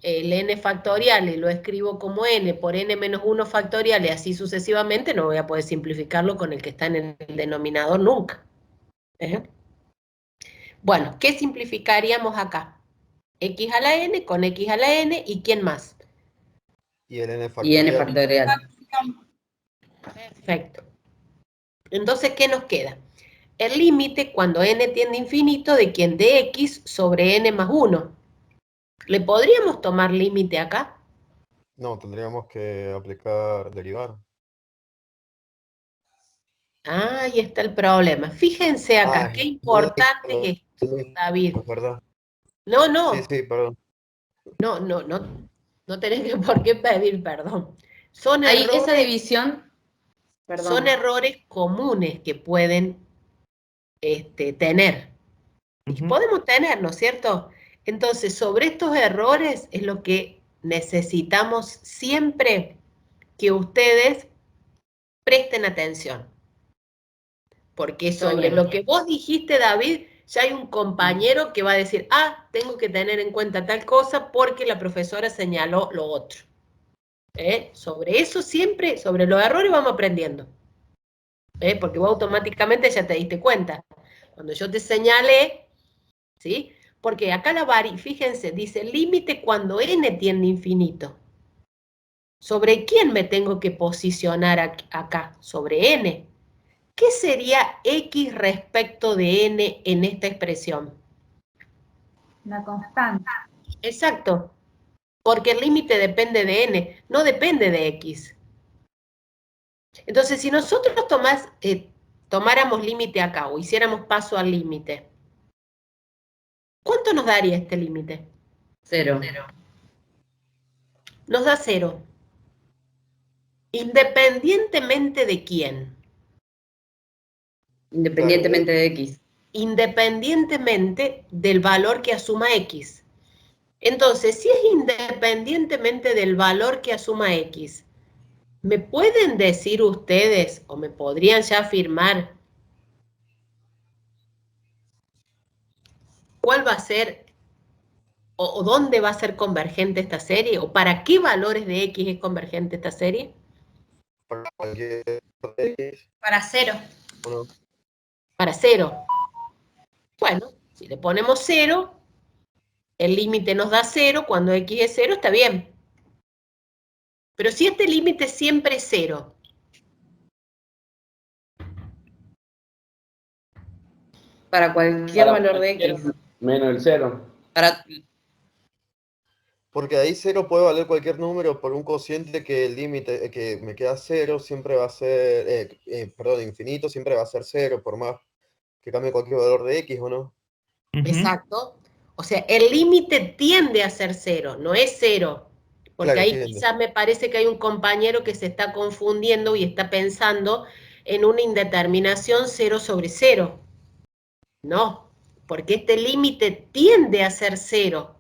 el n factorial, y lo escribo como n por n menos 1 factorial y así sucesivamente, no voy a poder simplificarlo con el que está en el denominador nunca. Bueno, ¿qué simplificaríamos acá? X a la n con x a la n, ¿y quién más? Y el n Y n factorial. factorial. Perfecto. Entonces, ¿qué nos queda? El límite cuando n tiende a infinito de quien de x sobre n más 1. ¿Le podríamos tomar límite acá? No, tendríamos que aplicar derivar. Ahí está el problema. Fíjense acá, qué importante es esto, David. Es verdad. No, Sí, no, sí, perdón. no tenés que por qué pedir perdón. Son Ahí esa errores, división, perdón. son errores comunes que pueden tener. Y ujú, podemos tener, ¿no es cierto? Entonces, sobre estos errores es lo que necesitamos siempre que ustedes presten atención. Porque sobre lo que vos dijiste, David, ya hay un compañero que va a decir, ah, tengo que tener en cuenta tal cosa porque la profesora señaló lo otro. Sobre eso siempre, sobre los errores vamos aprendiendo. Porque vos automáticamente ya te diste cuenta. Cuando yo te señalé, ¿sí? Porque acá fíjense, dice límite cuando n tiende a infinito. ¿Sobre quién me tengo que posicionar acá? Sobre n. ¿Qué sería x respecto de n en esta expresión? La constante. Exacto, porque el límite depende de n, no depende de x. Entonces, si nosotros tomáramos límite acá o hiciéramos paso al límite, ¿cuánto nos daría este límite? 0. Nos da 0. ¿Independientemente de quién? Independientemente de X. Independientemente del valor que asuma x. Entonces, si es independientemente del valor que asuma x, ¿me pueden decir ustedes, o me podrían ya afirmar, cuál va a ser, o dónde va a ser convergente esta serie, o para qué valores de x es convergente esta serie? Para cualquier X, Para 0. ¿o no? Para 0. Bueno, si le ponemos 0, el límite nos da 0, cuando x es 0 está bien. Pero si este límite siempre es 0, Para cualquier Para valor de cualquier X. menos el 0. Para, Porque ahí 0 puede valer cualquier número por un cociente que el límite que me queda 0 siempre va a ser, perdón, infinito siempre va a ser 0, por más que cambie cualquier valor de X, ¿o no? ujú. exacto. O sea, el límite tiende a ser 0, no es 0. Porque Claro, ahí tiende. quizás me parece que hay un compañero que se está confundiendo y está pensando en una indeterminación 0 sobre 0. No, porque este límite tiende a ser 0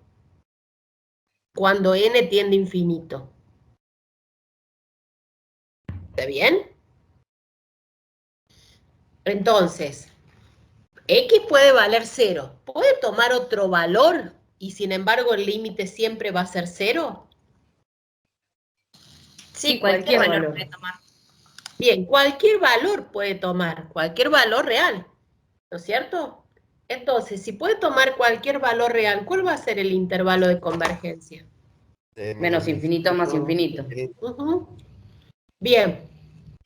cuando n tiende a infinito. ¿Está bien? Entonces, x puede valer 0. Puede tomar otro valor y sin embargo el límite siempre va a ser 0? Sí, cualquier valor. puede tomar. Bien, cualquier valor puede tomar, cualquier valor real, ¿no es cierto? Entonces, si puede tomar cualquier valor real, ¿cuál va a ser el intervalo de convergencia? Menos infinito más infinito. Bien,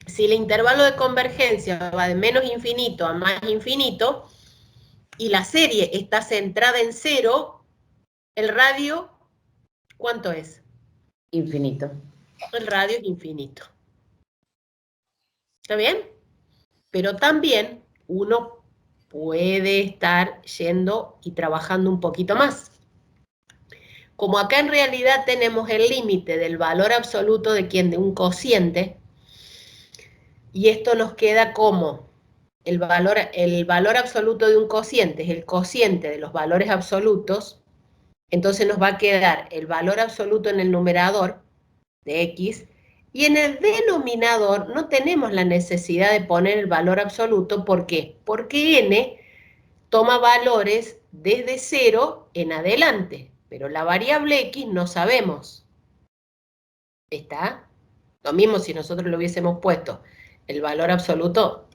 si el intervalo de convergencia va de menos infinito a más infinito y la serie está centrada en 0, el radio, ¿cuánto es? Infinito. El radio es infinito. ¿Está bien? Pero también uno puede estar yendo y trabajando un poquito más. Como acá en realidad tenemos el límite del valor absoluto de quién, de un cociente, y esto nos queda como el valor absoluto de un cociente es el cociente de los valores absolutos, entonces nos va a quedar el valor absoluto en el numerador de x, y en el denominador no tenemos la necesidad de poner el valor absoluto. ¿Por qué? Porque n toma valores desde 0 en adelante, pero la variable x no sabemos. ¿Está? Lo mismo si nosotros le hubiésemos puesto el valor absoluto,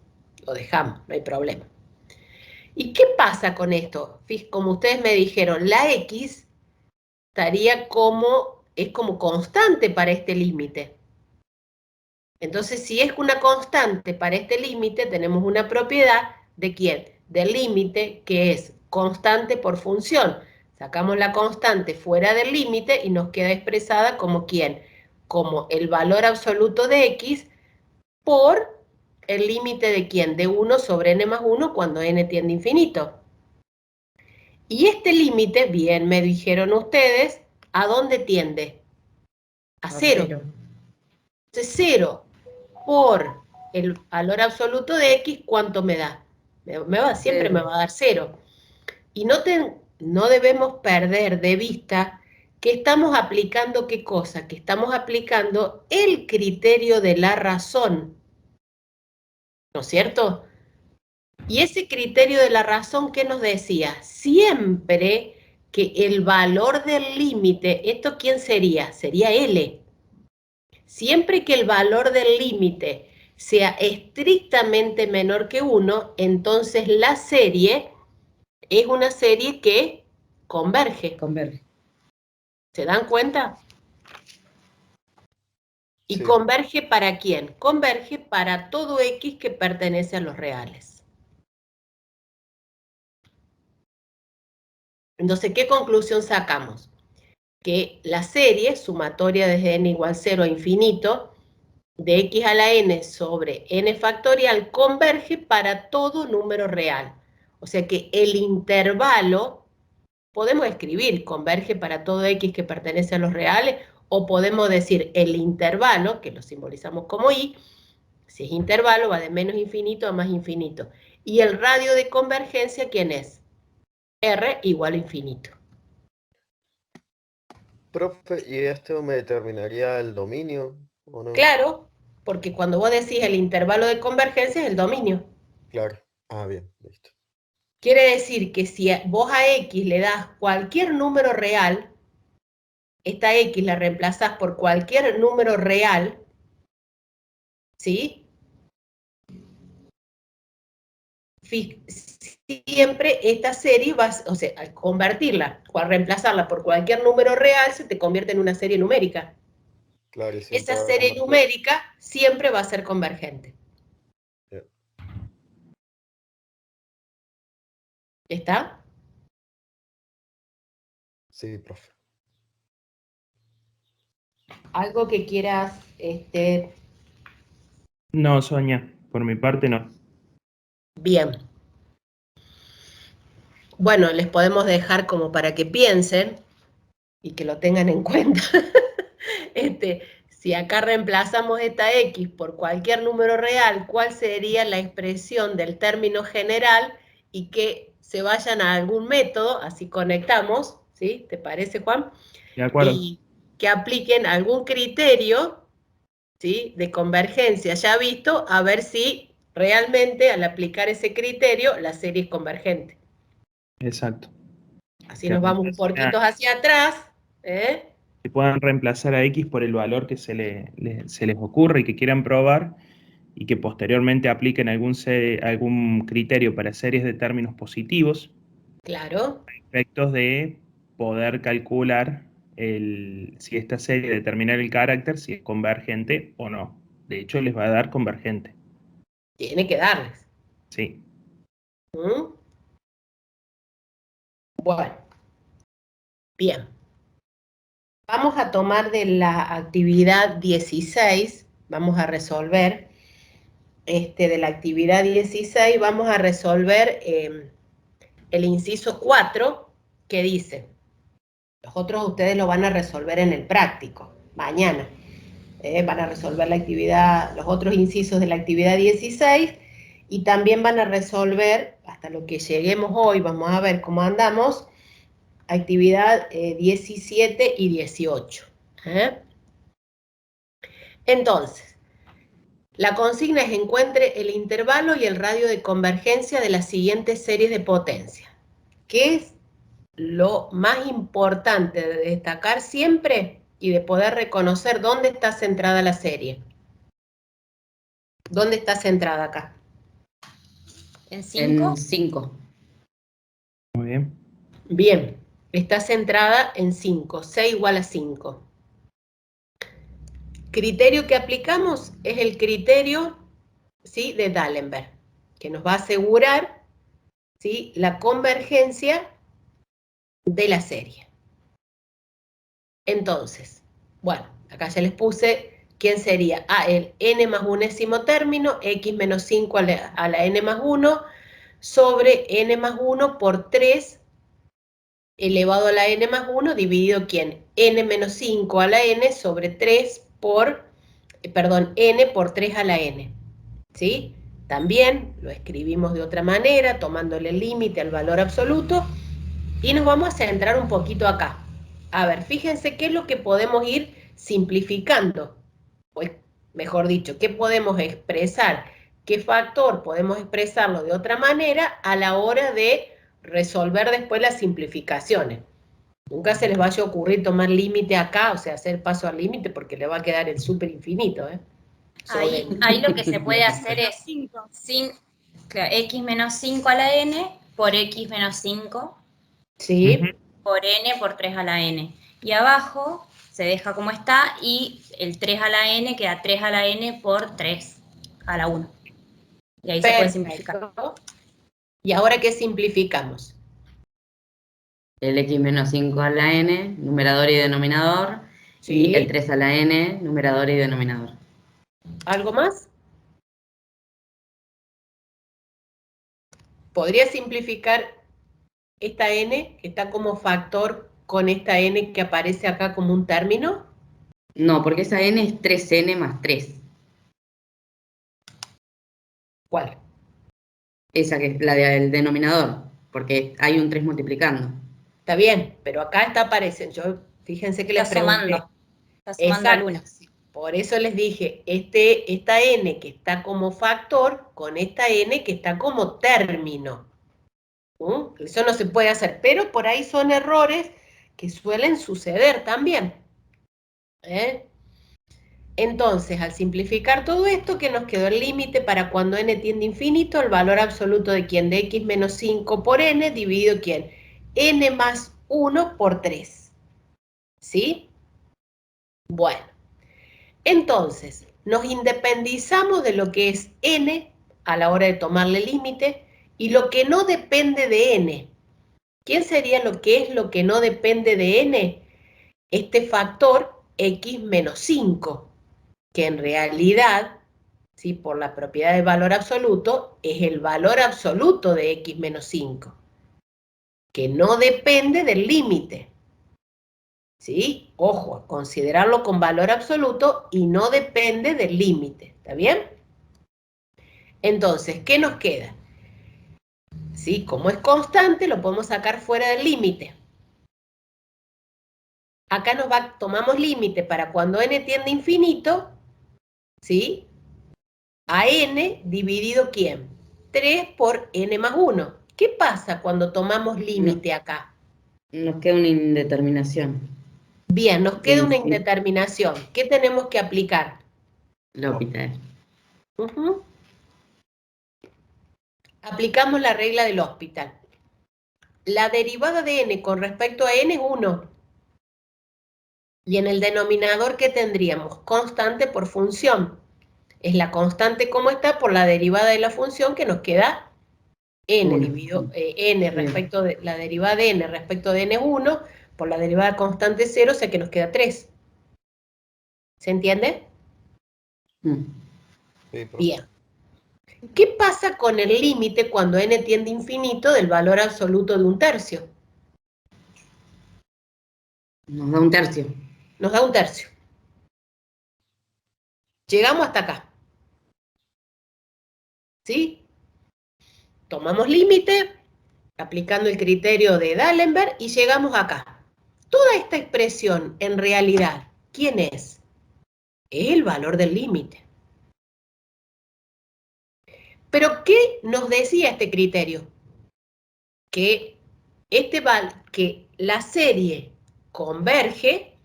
lo dejamos, no hay problema. ¿Y qué pasa con esto? Como ustedes me dijeron, la x estaría es como constante para este límite. Entonces, si es una constante para este límite, tenemos una propiedad ¿de quién? Del límite, que es constante por función. Sacamos la constante fuera del límite y nos queda expresada como ¿quién? Como el valor absoluto de x por el límite de ¿quién? De 1 sobre n más 1 cuando n tiende a infinito. Y este límite, bien me dijeron ustedes, ¿a dónde tiende? A 0. Entonces 0 por el valor absoluto de x, ¿cuánto me da? Siempre me va a dar 0. Y no debemos perder de vista que estamos aplicando ¿qué cosa? Que estamos aplicando el criterio de la razón, ¿no es cierto? Y ese criterio de la razón, ¿qué nos decía? Siempre que el valor del límite, ¿esto quién sería? Sería L. Siempre que el valor del límite sea estrictamente menor que 1, entonces la serie es una serie que converge. ¿Se dan cuenta? ¿Y Sí. converge para quién? Converge para todo x que pertenece a los reales. Entonces, ¿qué conclusión sacamos? Que la serie sumatoria desde n igual 0 a infinito de x a la n sobre n factorial converge para todo número real. O sea que el intervalo, podemos escribir converge para todo x que pertenece a los reales, o podemos decir el intervalo, que lo simbolizamos como y, si es intervalo va de menos infinito a más infinito. Y el radio de convergencia, ¿quién es? R igual a infinito. Profe, ¿y esto me determinaría el dominio o no? Claro, porque cuando vos decís el intervalo de convergencia es el dominio. Claro. Ah, bien, listo. Quiere decir que si vos a x le das cualquier número real, esta x la reemplazás por cualquier número real, ¿sí? Siempre esta serie o sea, al convertirla o al reemplazarla por cualquier número real, se te convierte en una serie numérica. Claro, Esa serie numérica siempre va a ser convergente. Bien. ¿Está? Sí, profe. ¿Algo que quieras, No, Sonia, por mi parte no. Bien. Bueno, les podemos dejar como para que piensen y que lo tengan en cuenta. Si acá reemplazamos esta x por cualquier número real, ¿cuál sería la expresión del término general? Y que se vayan a algún método, así conectamos, ¿sí? ¿Te parece, Juan? De acuerdo. Y que apliquen algún criterio, ¿sí? De convergencia ya visto, a ver si realmente al aplicar ese criterio la serie es convergente. Exacto. Así nos vamos un poquito hacia atrás. Que puedan reemplazar a X por el valor que se les ocurre y que quieran probar, y que posteriormente apliquen algún criterio para series de términos positivos. Claro. A efectos de poder calcular si esta serie determina el carácter, si es convergente o no. De hecho, les va a dar convergente. Tiene que darles. Sí. ¿Mm? Bueno. Bien. Vamos a tomar de la actividad 16, vamos a resolver, de la actividad 16, vamos a resolver el inciso 4, que dice, los otros ustedes lo van a resolver en el práctico, mañana. Van a resolver la actividad, los otros incisos de la actividad 16, y también van a resolver, hasta lo que lleguemos hoy, vamos a ver cómo andamos, actividad 17 y 18. Entonces, la consigna es encuentre el intervalo y el radio de convergencia de las siguientes series de potencia. ¿Qué es lo más importante de destacar siempre y de poder reconocer dónde está centrada la serie? ¿Dónde está centrada acá? ¿En 5? En 5. Muy bien. Bien, está centrada en 5, C igual a 5. Criterio que aplicamos es el criterio, ¿sí?, de D'Alembert, que nos va a asegurar, ¿sí?, la convergencia de la serie. Entonces, bueno, acá ya les puse quién sería. El n más unésimo término, x menos 5 a la n más 1, sobre n más 1 por 3 elevado a la n más 1, dividido ¿quién? N menos 5 a la n sobre 3 por, n por 3 a la n, ¿sí? También lo escribimos de otra manera, tomándole el límite al valor absoluto, y nos vamos a centrar un poquito acá. A ver, fíjense qué es lo que podemos ir simplificando, pues, mejor dicho, qué podemos expresar, qué factor podemos expresarlo de otra manera a la hora de resolver después las simplificaciones. Nunca se les vaya a ocurrir tomar límite acá, o sea, hacer paso al límite, porque le va a quedar el súper infinito, Ahí lo que se puede hacer es x menos 5 a la n por x menos 5, ¿sí?, por n por 3 a la n. Y abajo se deja como está y el 3 a la n queda 3 a la n por 3 a la 1. Y ahí se puede simplificar. ¿Y ahora qué simplificamos? El x menos 5 a la n, numerador y denominador, Sí. y el 3 a la n, numerador y denominador. ¿Algo más? ¿Podría simplificar esta n, que está como factor, con esta n que aparece acá como un término? No, porque esa n es 3n más 3. ¿Cuál? Esa que es la del denominador, porque hay un 3 multiplicando. Está bien, pero acá aparecen. Fíjense que les pregunté. Está sumando al 1. Por eso les dije, esta n que está como factor con esta n que está como término. Eso no se puede hacer, pero por ahí son errores que suelen suceder también. Entonces, al simplificar todo esto, ¿qué nos quedó? El límite para cuando n tiende a infinito, el valor absoluto de ¿quién? De x menos 5 por n, dividido ¿quién? N más 1 por 3. ¿Sí? Bueno. Entonces, nos independizamos de lo que es n a la hora de tomarle límite y lo que no depende de n. ¿Quién sería lo que no depende de n? Este factor x menos 5, que en realidad, ¿sí?, por la propiedad del valor absoluto, es el valor absoluto de x menos 5, que no depende del límite. ¿Sí? Ojo, considerarlo con valor absoluto y no depende del límite. ¿Está bien? Entonces, ¿qué nos queda? ¿Sí? Como es constante, lo podemos sacar fuera del límite. Acá tomamos límite para cuando n tiende a infinito, ¿sí?, a n dividido ¿quién? 3 por n más 1. ¿Qué pasa cuando tomamos límite acá? Nos queda una indeterminación. Bien, nos queda una Sí. indeterminación. ¿Qué tenemos que aplicar? L'Hopital. Ujú. Aplicamos la regla del hospital. La derivada de n con respecto a n es 1. Y en el denominador, ¿qué tendríamos? Constante por función. Es la constante como está por la derivada de la función que nos queda n Uno. dividido n Bien. respecto de la derivada de n respecto de n es 1, por la derivada constante 0, o sea que nos queda 3. ¿Se entiende? Mm. Sí, profe. Bien. ¿Qué pasa con el límite cuando n tiende a infinito del valor absoluto de un tercio? Nos da un tercio. Nos da un tercio. Llegamos hasta acá. ¿Sí? Tomamos límite, aplicando el criterio de D'Alembert, y llegamos acá. Toda esta expresión, en realidad, ¿quién es? Es el valor del límite. Pero, ¿qué nos decía este criterio? Que, que la serie converge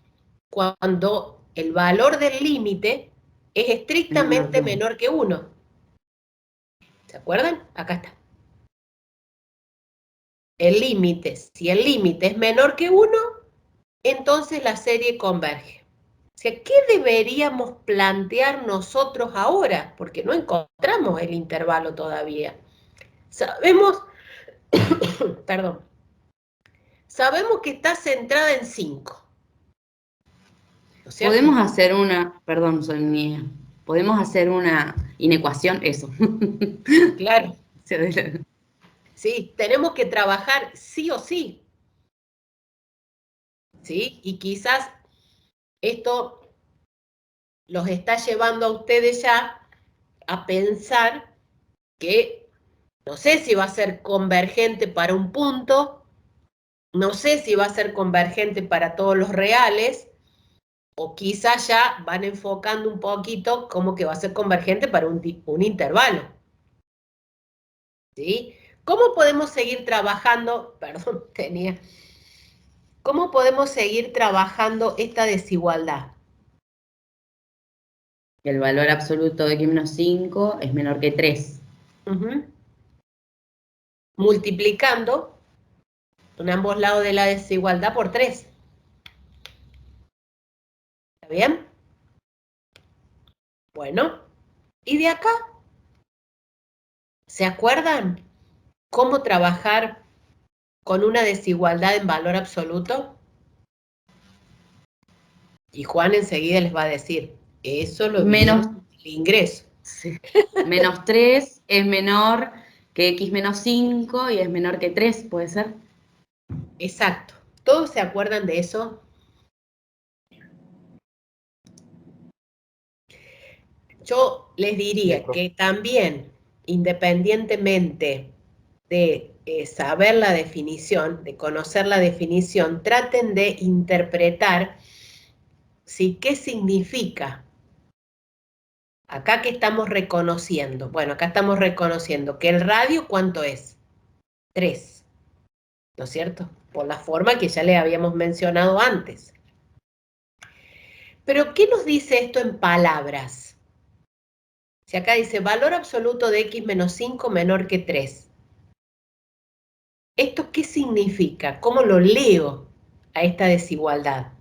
cuando el valor del límite es estrictamente menor que 1. ¿Se acuerdan? Acá está. El límite, si el límite es menor que 1, entonces la serie converge. O sea, ¿qué deberíamos plantear nosotros ahora? Porque no encontramos el intervalo todavía. Sabemos, perdón, sabemos que está centrada en 5. ¿No es cierto? Podemos hacer una, perdón, Sonia, podemos hacer una inecuación, eso. Claro. Sí, tenemos que trabajar sí o sí. ¿Sí? Y quizás esto los está llevando a ustedes ya a pensar que no sé si va a ser convergente para un punto, no sé si va a ser convergente para todos los reales, o quizás ya van enfocando un poquito como que va a ser convergente para un intervalo. ¿Sí? ¿Cómo podemos seguir trabajando? Perdón, ¿Cómo podemos seguir trabajando esta desigualdad? El valor absoluto de x menos 5 es menor que 3. Multiplicando en ambos lados de la desigualdad por 3. ¿Está bien? Bueno, y de acá, ¿se acuerdan cómo trabajar con una desigualdad en valor absoluto? Y Juan enseguida les va a decir, eso lo Menos, vimos en el ingreso. sí. Menos 3 es menor que x menos 5 y es menor que 3, ¿puede ser? Exacto. ¿Todos se acuerdan de eso? Yo les diría que también, independientemente de saber la definición, de conocer la definición, traten de interpretar qué significa. Acá que estamos reconociendo. Bueno, acá estamos reconociendo que el radio, ¿cuánto es? 3. ¿No es cierto? Por la forma que ya le habíamos mencionado antes. Pero, ¿qué nos dice esto en palabras? Si acá dice valor absoluto de x menos 5 menor que 3. ¿Esto qué significa? ¿Cómo lo leo a esta desigualdad?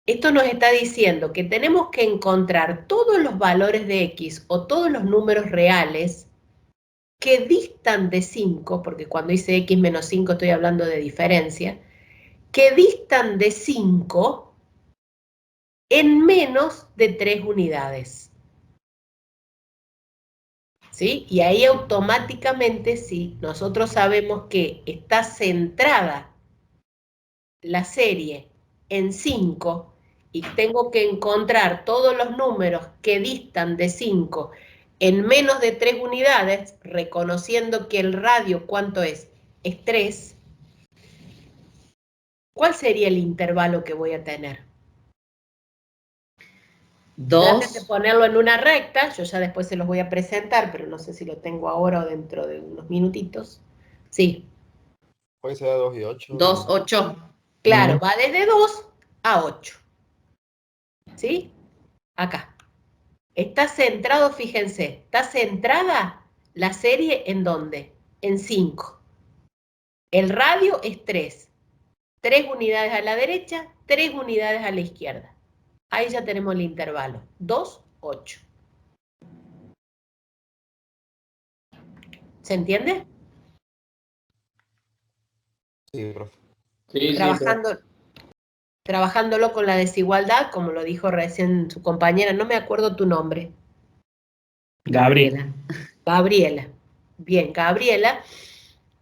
Esto nos está diciendo que tenemos que encontrar todos los valores de x o todos los números reales que distan de 5, porque cuando dice x menos 5 estoy hablando de diferencia, que distan de 5 en menos de 3 unidades. ¿Sí? Y ahí automáticamente, si nosotros sabemos que está centrada la serie en 5 y tengo que encontrar todos los números que distan de 5 en menos de 3 unidades, reconociendo que el radio, ¿cuánto es? Es 3. ¿Cuál sería el intervalo que voy a tener? 2. Traten de ponerlo en una recta, yo ya después se los voy a presentar, pero no sé si lo tengo ahora o dentro de unos minutitos. Sí. Puede ser 2 y 8. 2, 8. Claro, va desde 2 a 8. ¿Sí? Acá. Está centrado, fíjense, está centrada la serie ¿en dónde? En 5. El radio es 3. 3 unidades a la derecha, 3 unidades a la izquierda. Ahí ya tenemos el intervalo. 2, 8. ¿Se entiende? Sí, profe. Sí, Trabajándolo con la desigualdad, como lo dijo recién su compañera, no me acuerdo tu nombre. Gabriela. Gabriela. Bien, Gabriela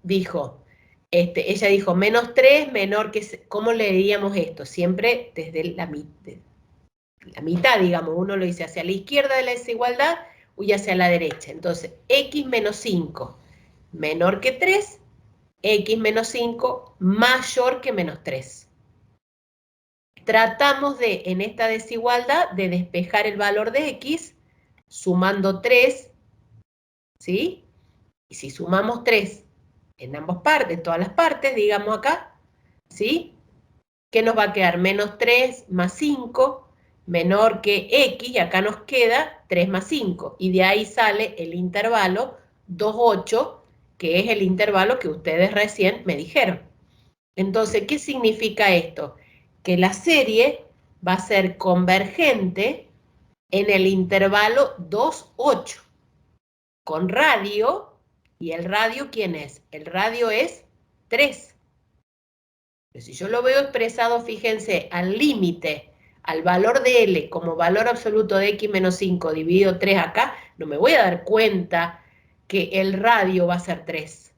dijo, ella dijo menos 3, menor que... ¿Cómo leeríamos esto? Siempre desde la mitad, digamos, uno lo dice hacia la izquierda de la desigualdad y hacia la derecha. Entonces, x menos 5 menor que 3, x menos 5 mayor que menos 3. Tratamos de, en esta desigualdad, de despejar el valor de x sumando 3, ¿sí? Y si sumamos 3 en ambas partes, todas las partes, digamos acá, ¿sí? ¿Qué nos va a quedar? Menos 3 más 5, menor que x, y acá nos queda 3 más 5. Y de ahí sale el intervalo 2, 8, que es el intervalo que ustedes recién me dijeron. Entonces, ¿qué significa esto? Que la serie va a ser convergente en el intervalo 2, 8, con radio, y el radio, ¿quién es? El radio es 3. Pero si yo lo veo expresado, fíjense, al límite, al valor de L como valor absoluto de x menos 5 dividido 3 acá, no me voy a dar cuenta que el radio va a ser 3.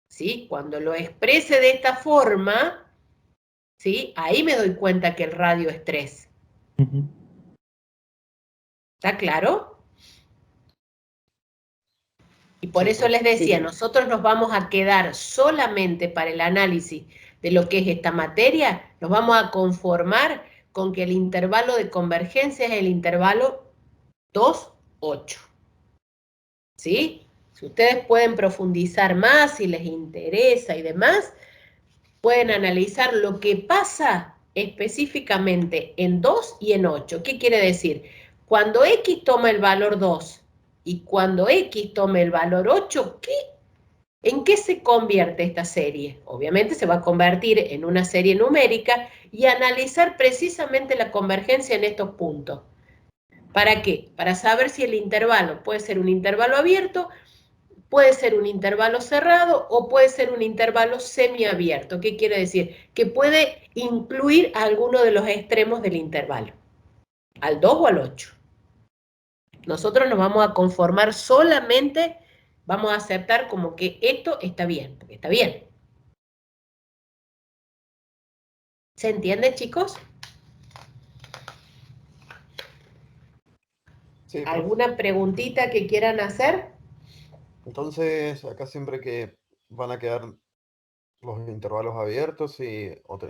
¿Sí? Cuando lo exprese de esta forma, ¿sí? Ahí me doy cuenta que el radio es 3. ¿Está claro? Y por eso les decía, nosotros nos vamos a quedar solamente para el análisis de lo que es esta materia, nos vamos a conformar con que el intervalo de convergencia es el intervalo 2, 8. ¿Sí? Si ustedes pueden profundizar más, si les interesa y demás, pueden analizar lo que pasa específicamente en 2 y en 8. ¿Qué quiere decir? Cuando x toma el valor 2 y cuando x tome el valor 8, ¿en qué se convierte esta serie? Obviamente se va a convertir en una serie numérica y analizar precisamente la convergencia en estos puntos. ¿Para qué? Para saber si el intervalo puede ser un intervalo abierto, puede ser un intervalo cerrado o puede ser un intervalo semiabierto. ¿Qué quiere decir? Que puede incluir a alguno de los extremos del intervalo, al 2 o al 8. Nosotros nos vamos a conformar solamente, vamos a aceptar como que esto está bien, porque está bien. ¿Se entiende, chicos? Sí, ¿Alguna preguntita que quieran hacer? entonces, acá siempre que van a quedar los intervalos abiertos y cuando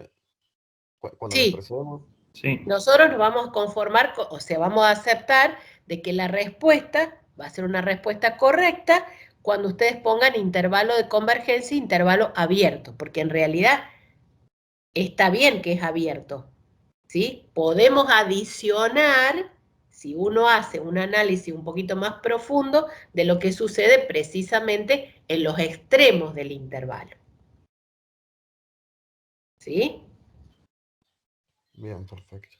lo Sí. expresemos. Sí. Nosotros nos vamos a conformar, o sea, vamos a aceptar de que la respuesta va a ser una respuesta correcta cuando ustedes pongan intervalo de convergencia e intervalo abierto, porque en realidad está bien que es abierto, ¿sí? Podemos adicionar, si uno hace un análisis un poquito más profundo, de lo que sucede precisamente en los extremos del intervalo. ¿Sí? Bien, perfecto.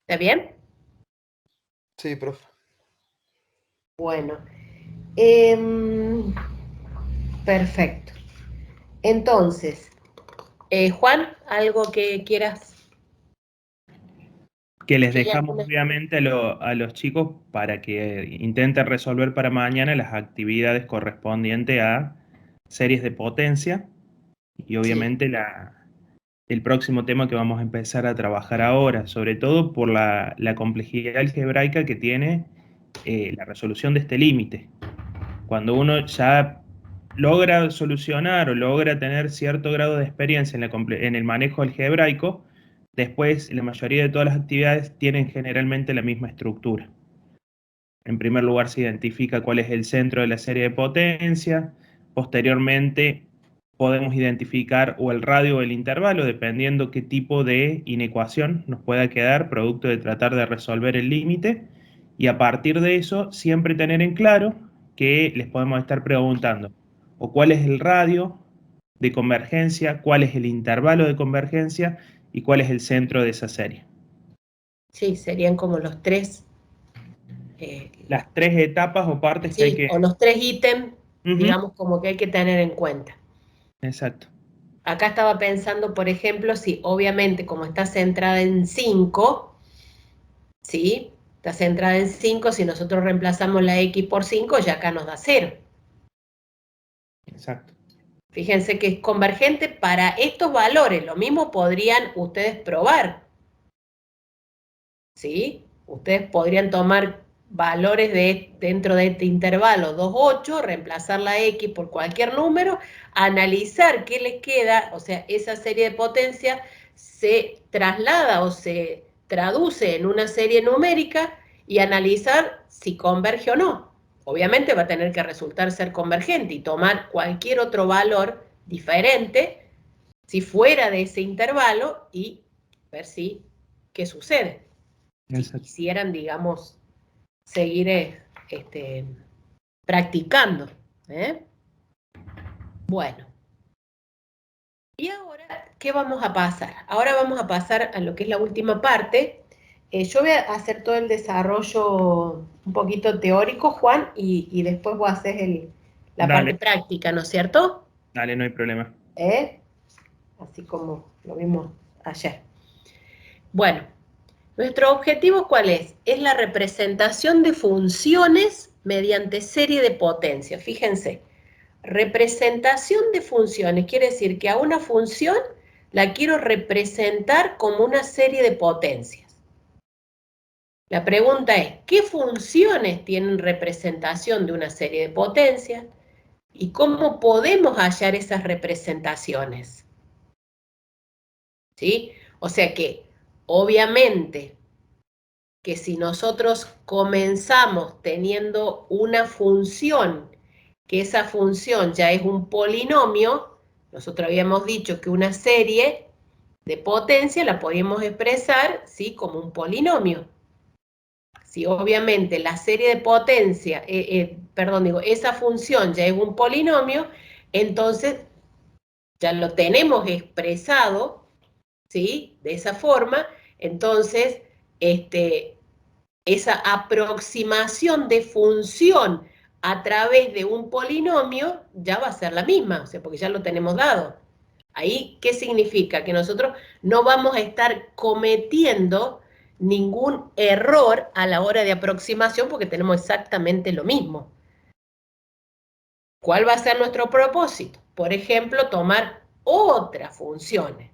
¿Está bien? Sí, profe. Bueno. Perfecto. Entonces, Juan, ¿algo que quieras? Que les Sí, dejamos alguna- obviamente a los chicos para que intenten resolver para mañana las actividades correspondientes a series de potencia y obviamente el próximo tema que vamos a empezar a trabajar ahora, sobre todo por la complejidad algebraica que tiene la resolución de este límite. Cuando uno ya logra solucionar o logra tener cierto grado de experiencia en el manejo algebraico, después la mayoría de todas las actividades tienen generalmente la misma estructura. En primer lugar se identifica cuál es el centro de la serie de potencia, posteriormente podemos identificar o el radio o el intervalo, dependiendo qué tipo de inecuación nos pueda quedar, producto de tratar de resolver el límite, y a partir de eso siempre tener en claro que les podemos estar preguntando o cuál es el radio de convergencia, cuál es el intervalo de convergencia y cuál es el centro de esa serie. Sí, serían como los tres. Las tres etapas o partes que hay que... o los tres ítems, digamos, como que hay que tener en cuenta. Exacto. Acá estaba pensando, por ejemplo, si obviamente como está centrada en 5, ¿sí? Está centrada en 5, si nosotros reemplazamos la X por 5, ya acá nos da 0. Exacto. Fíjense que es convergente para estos valores. Lo mismo podrían ustedes probar. ¿Sí? Ustedes podrían tomar valores dentro de este intervalo 2, 8, reemplazar la X por cualquier número, analizar qué les queda, o sea, esa serie de potencia se traslada o se traduce en una serie numérica y analizar si converge o no. Obviamente va a tener que resultar ser convergente y tomar cualquier otro valor diferente, si fuera de ese intervalo, y ver si qué sucede. Si quisieran, digamos, seguir practicando. Bueno. Y ahora, ¿qué vamos a pasar? Ahora vamos a pasar a lo que es la última parte. Yo voy a hacer todo el desarrollo un poquito teórico, Juan, y después vos haces la parte práctica, ¿no es cierto? Dale, no hay problema. Así como lo vimos ayer. Bueno, ¿nuestro objetivo cuál es? Es la representación de funciones mediante serie de potencias. Fíjense, representación de funciones quiere decir que a una función la quiero representar como una serie de potencias. La pregunta es, ¿qué funciones tienen representación de una serie de potencias? ¿Y cómo podemos hallar esas representaciones? ¿Sí? O sea que, obviamente, que si nosotros comenzamos teniendo una función, que esa función ya es un polinomio, nosotros habíamos dicho que una serie de potencia la podíamos expresar, ¿sí?, como un polinomio. Si obviamente la serie de potencia, esa función ya es un polinomio, entonces ya lo tenemos expresado, ¿sí?, de esa forma. Entonces, esa aproximación de función a través de un polinomio ya va a ser la misma, o sea, porque ya lo tenemos dado. Ahí, ¿qué significa? Que nosotros no vamos a estar cometiendo ningún error a la hora de aproximación porque tenemos exactamente lo mismo. ¿Cuál va a ser nuestro propósito? Por ejemplo, tomar otras funciones,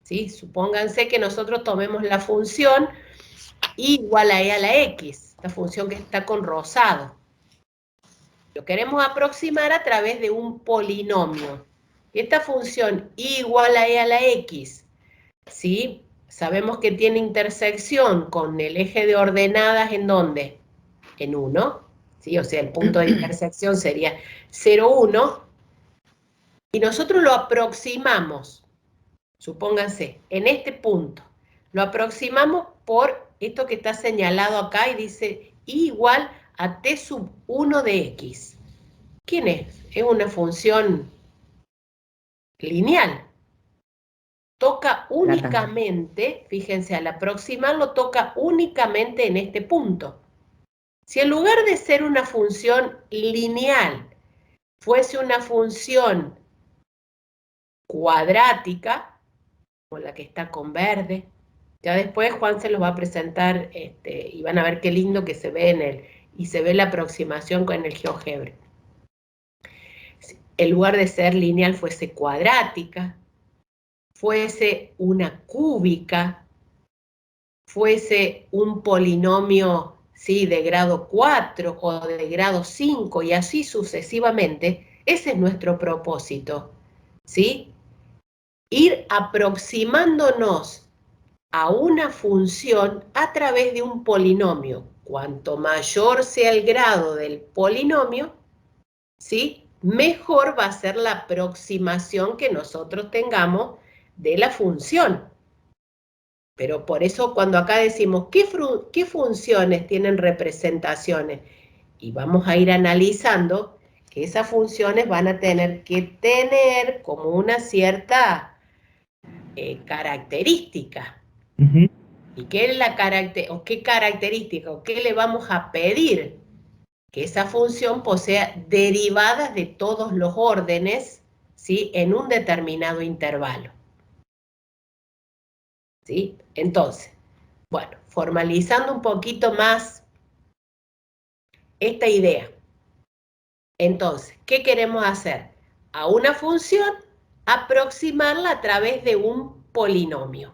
¿sí? Supónganse que nosotros tomemos la función igual a e a la x, la función que está con rosado. Lo queremos aproximar a través de un polinomio. Y esta función igual a e a la x, ¿sí?, sabemos que tiene intersección con el eje de ordenadas, ¿en dónde? En 1, ¿sí? O sea, el punto de intersección sería 0, 1. Y nosotros lo aproximamos, supónganse, en este punto. Lo aproximamos por esto que está señalado acá y dice I igual a t sub 1 de x. ¿Quién es? Es una función lineal. Toca únicamente, fíjense, al aproximarlo toca únicamente en este punto. Si en lugar de ser una función lineal, fuese una función cuadrática, como la que está con verde, ya después Juan se los va a presentar y van a ver qué lindo que se ve y se ve la aproximación con el GeoGebra. Si en lugar de ser lineal fuese cuadrática, fuese una cúbica, fuese un polinomio, ¿sí?, de grado 4 o de grado 5 y así sucesivamente, ese es nuestro propósito, ¿sí? Ir aproximándonos a una función a través de un polinomio. Cuanto mayor sea el grado del polinomio, ¿sí?, mejor va a ser la aproximación que nosotros tengamos de la función. Pero por eso cuando acá decimos, ¿qué funciones tienen representaciones? Y vamos a ir analizando que esas funciones van a tener que tener como una cierta característica. ¿Y qué es la qué característica o qué le vamos a pedir? Que esa función posea derivadas de todos los órdenes, ¿sí? En un determinado intervalo. ¿Sí? Entonces, bueno, formalizando un poquito más esta idea. Entonces, ¿qué queremos hacer? A una función, aproximarla a través de un polinomio.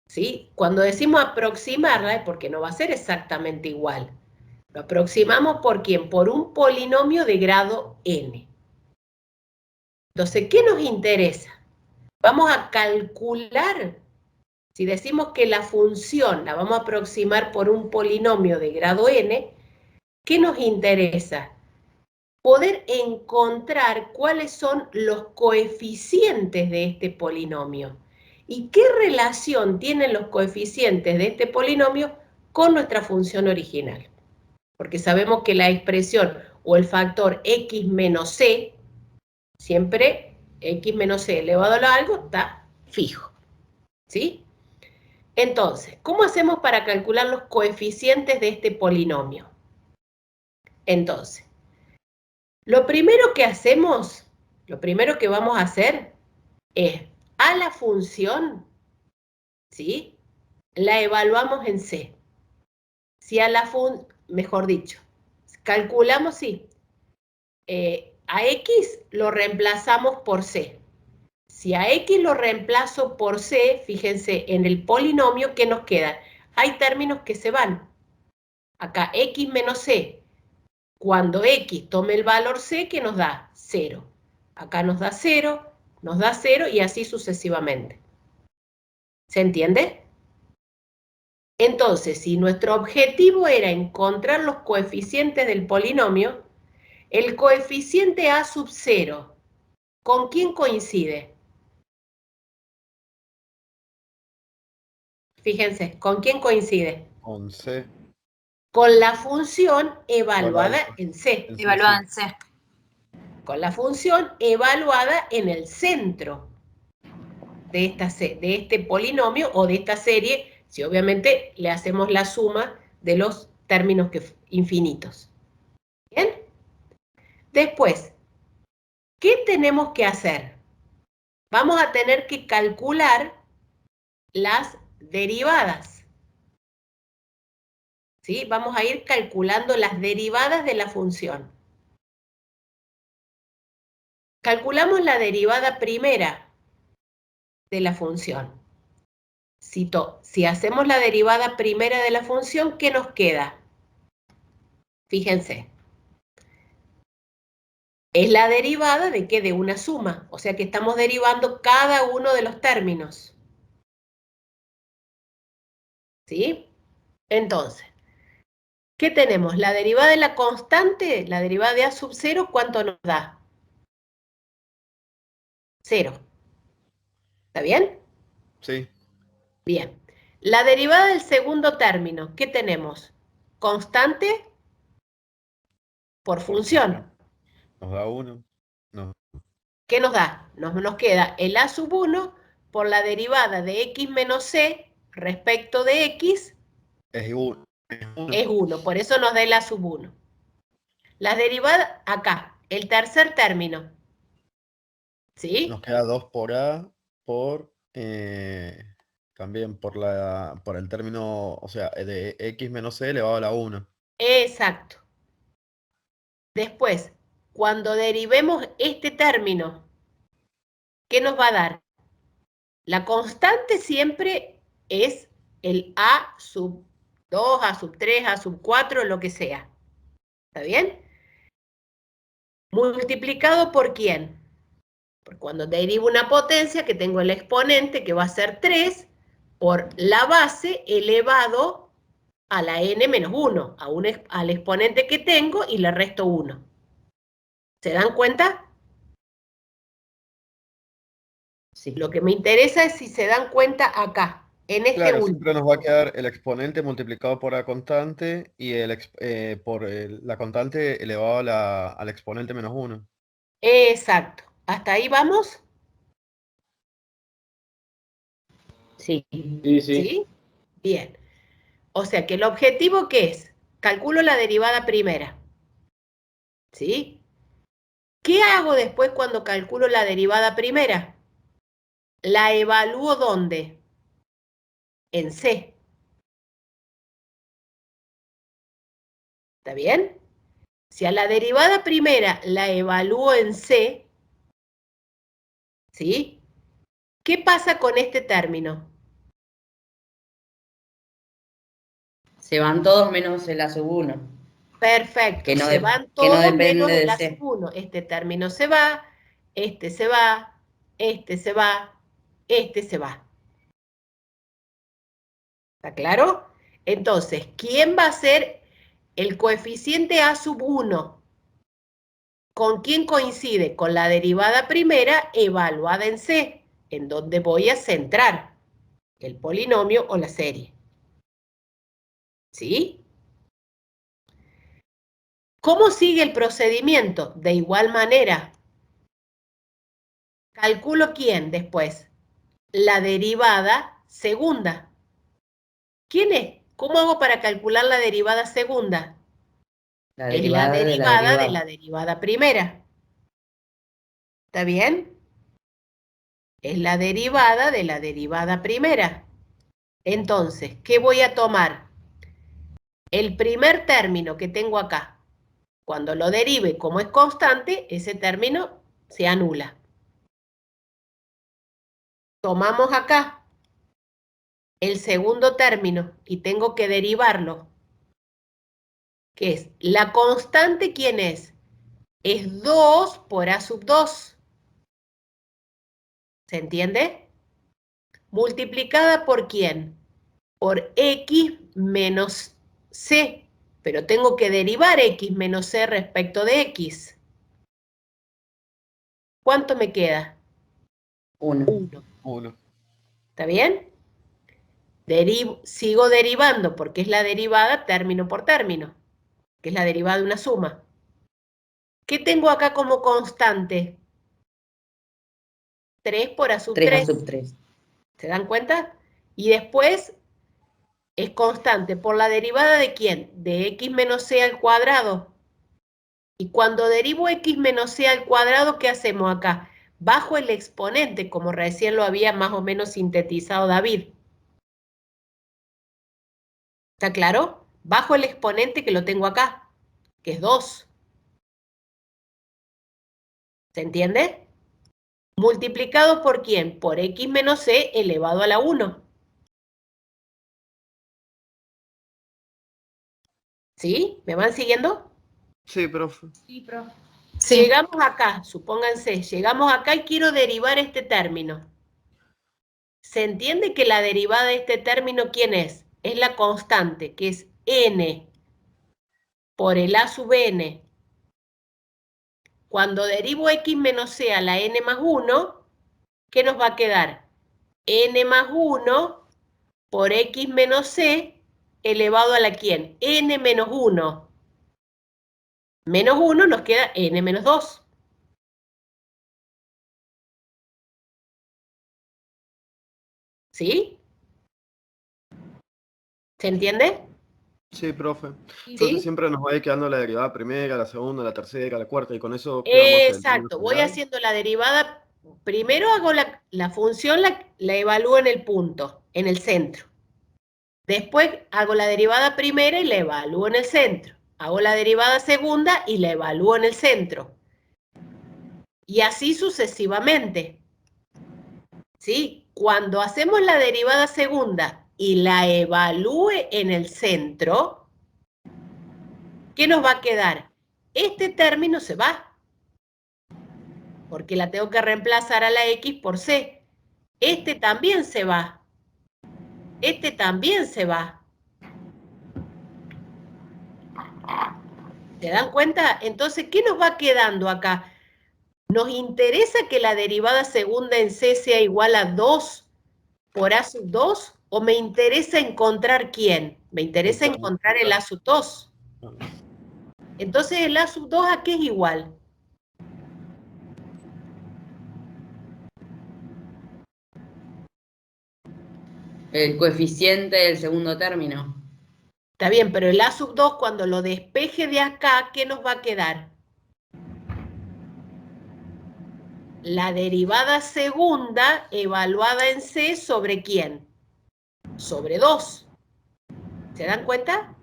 ¿Sí? Cuando decimos aproximarla es porque no va a ser exactamente igual. Lo aproximamos ¿por quién? Por un polinomio de grado n. Entonces, ¿qué nos interesa? Vamos a calcular, si decimos que la función la vamos a aproximar por un polinomio de grado n, ¿qué nos interesa? Poder encontrar cuáles son los coeficientes de este polinomio y qué relación tienen los coeficientes de este polinomio con nuestra función original. Porque sabemos que la expresión o el factor x menos c, siempre x menos c elevado a algo está fijo. ¿Sí? Entonces, ¿cómo hacemos para calcular los coeficientes de este polinomio? Entonces, lo primero que hacemos, lo primero que vamos a hacer es a la función, ¿sí? La evaluamos en c. Si a la función, mejor dicho, calculamos, sí, a x lo reemplazamos por c. Si a x lo reemplazo por c, fíjense, en el polinomio, ¿qué nos queda? Hay términos que se van. Acá, x menos c. Cuando x tome el valor c, ¿qué nos da? 0. Acá nos da 0 y así sucesivamente. ¿Se entiende? Entonces, si nuestro objetivo era encontrar los coeficientes del polinomio, el coeficiente a sub 0, ¿con quién coincide? Fíjense, ¿con quién coincide? Con C. Con la función evaluada en C. Evaluada en C. Con la función evaluada en el centro de este polinomio o de esta serie, si obviamente le hacemos la suma de los términos infinitos. ¿Bien? Después, ¿qué tenemos que hacer? Vamos a tener que calcular las derivadas. ¿Sí? Vamos a ir calculando las derivadas de la función. Calculamos la derivada primera de la función. Si hacemos la derivada primera de la función, ¿qué nos queda? Fíjense. Es la derivada de ¿qué? De una suma. O sea que estamos derivando cada uno de los términos. ¿Sí? Entonces, ¿qué tenemos? La derivada de la constante, la derivada de a sub 0, ¿cuánto nos da? 0. ¿Está bien? Sí. Bien. La derivada del segundo término, ¿qué tenemos? Constante por función. Nos da 1. No. ¿Qué nos da? Nos queda el a sub 1 por la derivada de x menos c respecto de x Es 1. es 1. Por eso nos da el a sub 1. La derivada acá, el tercer término. ¿Sí? Nos queda 2 por a por también por el término, o sea, de x menos c elevado a la 1. Exacto. Después, cuando derivemos este término, ¿qué nos va a dar? La constante siempre es el a sub 2, a sub 3, a sub 4, lo que sea. ¿Está bien? ¿Multiplicado por quién? Por cuando derivo una potencia que tengo el exponente que va a ser 3 por la base elevado a la n menos 1, al exponente que tengo y le resto 1. ¿Se dan cuenta? Sí. Lo que me interesa es si se dan cuenta acá, en este Claro, último. siempre nos va a quedar el exponente multiplicado por la constante y la constante elevado al exponente menos 1. Exacto. ¿Hasta ahí vamos? Sí. Sí, sí. ¿Sí? Bien. O sea que el objetivo, ¿qué es? Calculo la derivada primera. ¿Sí? ¿Qué hago después cuando calculo la derivada primera? La evalúo ¿dónde? En C. ¿Está bien? Si a la derivada primera la evalúo en C, ¿sí? ¿Qué pasa con este término? Se van todos menos el A sub 1. Perfecto, Que no, se van que no todos depende menos de el A C. sub 1. Este término se va, este se va, este se va, este se va. ¿Está claro? Entonces, ¿quién va a ser el coeficiente A sub 1? ¿Con quién coincide? Con la derivada primera evaluada en C, en donde voy a centrar el polinomio o la serie. ¿Sí? ¿Cómo sigue el procedimiento? De igual manera. ¿Calculo quién después? La derivada segunda. ¿Quién es? ¿Cómo hago para calcular la derivada segunda? La Es la derivada de la derivada de derivada. la derivada primera. ¿Está bien? Es la derivada de la derivada primera. Entonces, ¿qué voy a tomar? El primer término que tengo acá. Cuando lo derive como es constante, ese término se anula. Tomamos acá el segundo término y tengo que derivarlo. ¿Qué es? La constante, ¿quién es? Es 2 por A sub 2. ¿Se entiende? Multiplicada por ¿quién? Por X menos C. Pero tengo que derivar X menos C respecto de X. ¿Cuánto me queda? 1. 1. ¿Está bien? Sigo derivando porque es la derivada término por término, que es la derivada de una suma. ¿Qué tengo acá como constante? 3 por A sub 3 a 3. sub 3. ¿Se dan cuenta? Y después es constante por la derivada de ¿quién? De X menos C al cuadrado. Y cuando derivo X menos C al cuadrado, ¿qué hacemos acá? Bajo el exponente, como recién lo había más o menos sintetizado David. ¿Está claro? Bajo el exponente que lo tengo acá, que es 2. ¿Se entiende? Multiplicado por ¿quién? Por X menos C elevado a la 1. ¿Sí? ¿Me van siguiendo? Sí, profe. Sí, profe. Llegamos acá, supónganse, llegamos acá y quiero derivar este término. ¿Se entiende que la derivada de este término quién es? Es la constante, que es n por el A sub n. Cuando derivo X menos C a la n más 1, ¿qué nos va a quedar? N más 1 por X menos C elevado a la ¿quién? N menos 1. Menos 1 nos queda N menos 2. ¿Sí? ¿Se entiende? Sí, profe. ¿Sí? Entonces siempre nos va a ir quedando la derivada primera, la segunda, la tercera, la cuarta, y con eso quedamos el término Exacto, voy general. haciendo la derivada. Primero hago la función, la evalúo en el punto, en el centro. Después hago la derivada primera y la evalúo en el centro. Hago la derivada segunda y la evalúo en el centro. Y así sucesivamente. ¿Sí? Cuando hacemos la derivada segunda y la evalúe en el centro, ¿qué nos va a quedar? Este término se va, porque la tengo que reemplazar a la X por C. Este también se va. Este también se va. ¿Se dan cuenta? Entonces, ¿qué nos va quedando acá? ¿Nos interesa que la derivada segunda en C sea igual a 2 por A sub 2? ¿O me interesa encontrar quién? Me interesa encontrar el A sub 2. Entonces, el A sub 2, ¿a qué es igual? El coeficiente del segundo término. Está bien, pero el A sub 2, cuando lo despeje de acá, ¿qué nos va a quedar? La derivada segunda evaluada en C sobre ¿quién? Sobre 2. ¿Se dan cuenta?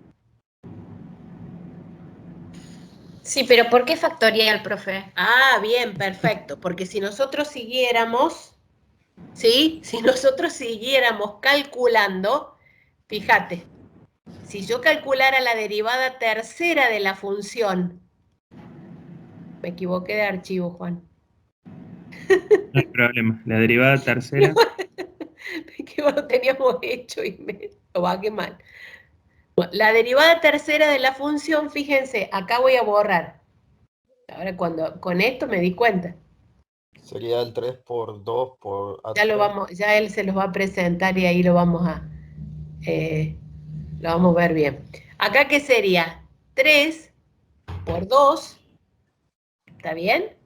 Sí, pero ¿por qué factorial, profe? Ah, bien, perfecto. Porque si nosotros siguiéramos, ¿sí? Si nosotros siguiéramos calculando, fíjate, si yo calculara la derivada tercera de la función, me equivoqué de archivo, Juan. No hay problema. La derivada tercera. Que lo teníamos hecho y me lo bajé mal. Bueno, la derivada tercera de la función, fíjense, acá voy a borrar. Ahora con esto me di cuenta. Sería el 3 por 2 por Ya A3. ya él se los va a presentar y ahí lo vamos a ver bien. Acá, ¿qué sería? 3 por 2, ¿está bien?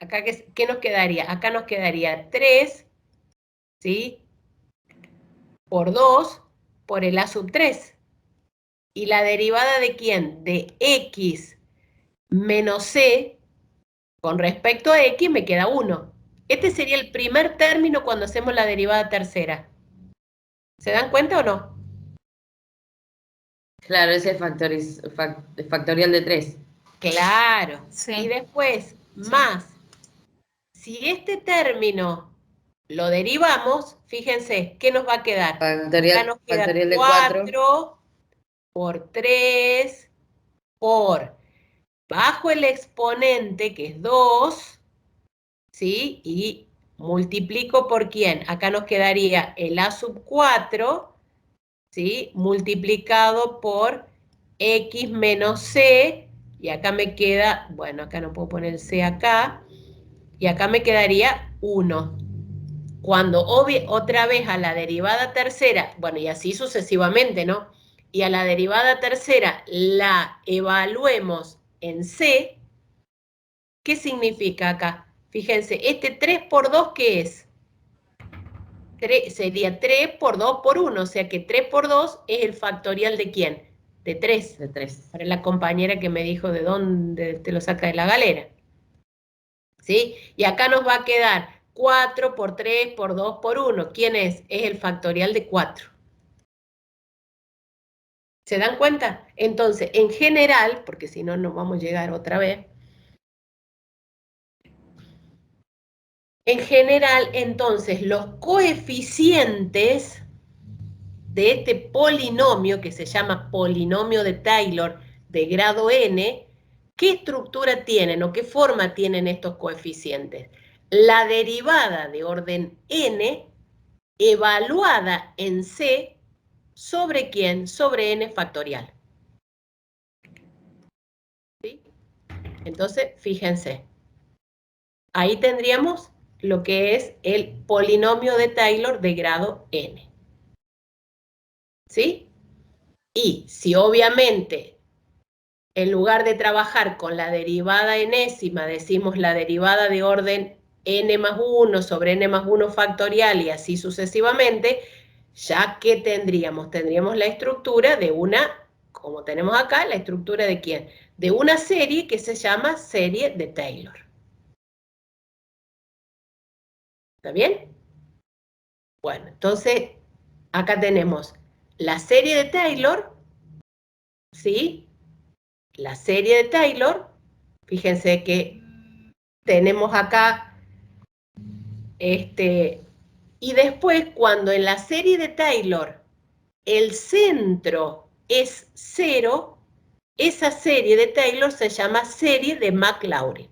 Acá, ¿qué nos quedaría? Acá nos quedaría 3, ¿sí? Por 2 por el A sub 3. ¿Y la derivada de quién? De X menos C con respecto a X me queda 1. Este sería el primer término cuando hacemos la derivada tercera. ¿Se dan cuenta o no? Claro, ese es factorial de 3. Claro. Sí. Y después, más. Si este término lo derivamos, fíjense, ¿qué nos va a quedar? Acá nos queda Factorial de 4 por 3 por bajo el exponente, que es 2, ¿sí? Y multiplico por ¿quién? Acá nos quedaría el A sub 4, ¿sí? Multiplicado por X menos C, y acá me queda, bueno, acá no puedo poner C acá, y acá me quedaría 1. Cuando otra vez a la derivada tercera, bueno, y así sucesivamente, ¿no? Y a la derivada tercera la evaluemos en C, ¿qué significa acá? Fíjense, este 3 por 2, ¿qué es? Sería 3 por 2 por 1, o sea que 3 por 2 es el factorial ¿de quién? De 3. De 3. Para la compañera que me dijo de dónde te lo saca de la galera. ¿Sí? Y acá nos va a quedar 4 por 3 por 2 por 1. ¿Quién es? Es el factorial de 4. ¿Se dan cuenta? Entonces, en general, porque si no, nos vamos a llegar otra vez. En general, entonces, los coeficientes de este polinomio, que se llama polinomio de Taylor de grado n, ¿qué estructura tienen o qué forma tienen estos coeficientes? La derivada de orden n evaluada en C sobre ¿quién? Sobre n factorial. ¿Sí? Entonces, fíjense, ahí tendríamos lo que es el polinomio de Taylor de grado n. ¿Sí? Y si obviamente en lugar de trabajar con la derivada enésima, decimos la derivada de orden n más 1 sobre n más 1 factorial y así sucesivamente, ya que tendríamos la estructura de una, como tenemos acá, la estructura de ¿quién? De una serie que se llama serie de Taylor. ¿Está bien? Bueno, entonces acá tenemos la serie de Taylor, ¿sí? La serie de Taylor, fíjense que tenemos acá, y después cuando en la serie de Taylor el centro es 0, esa serie de Taylor se llama serie de Maclaurin.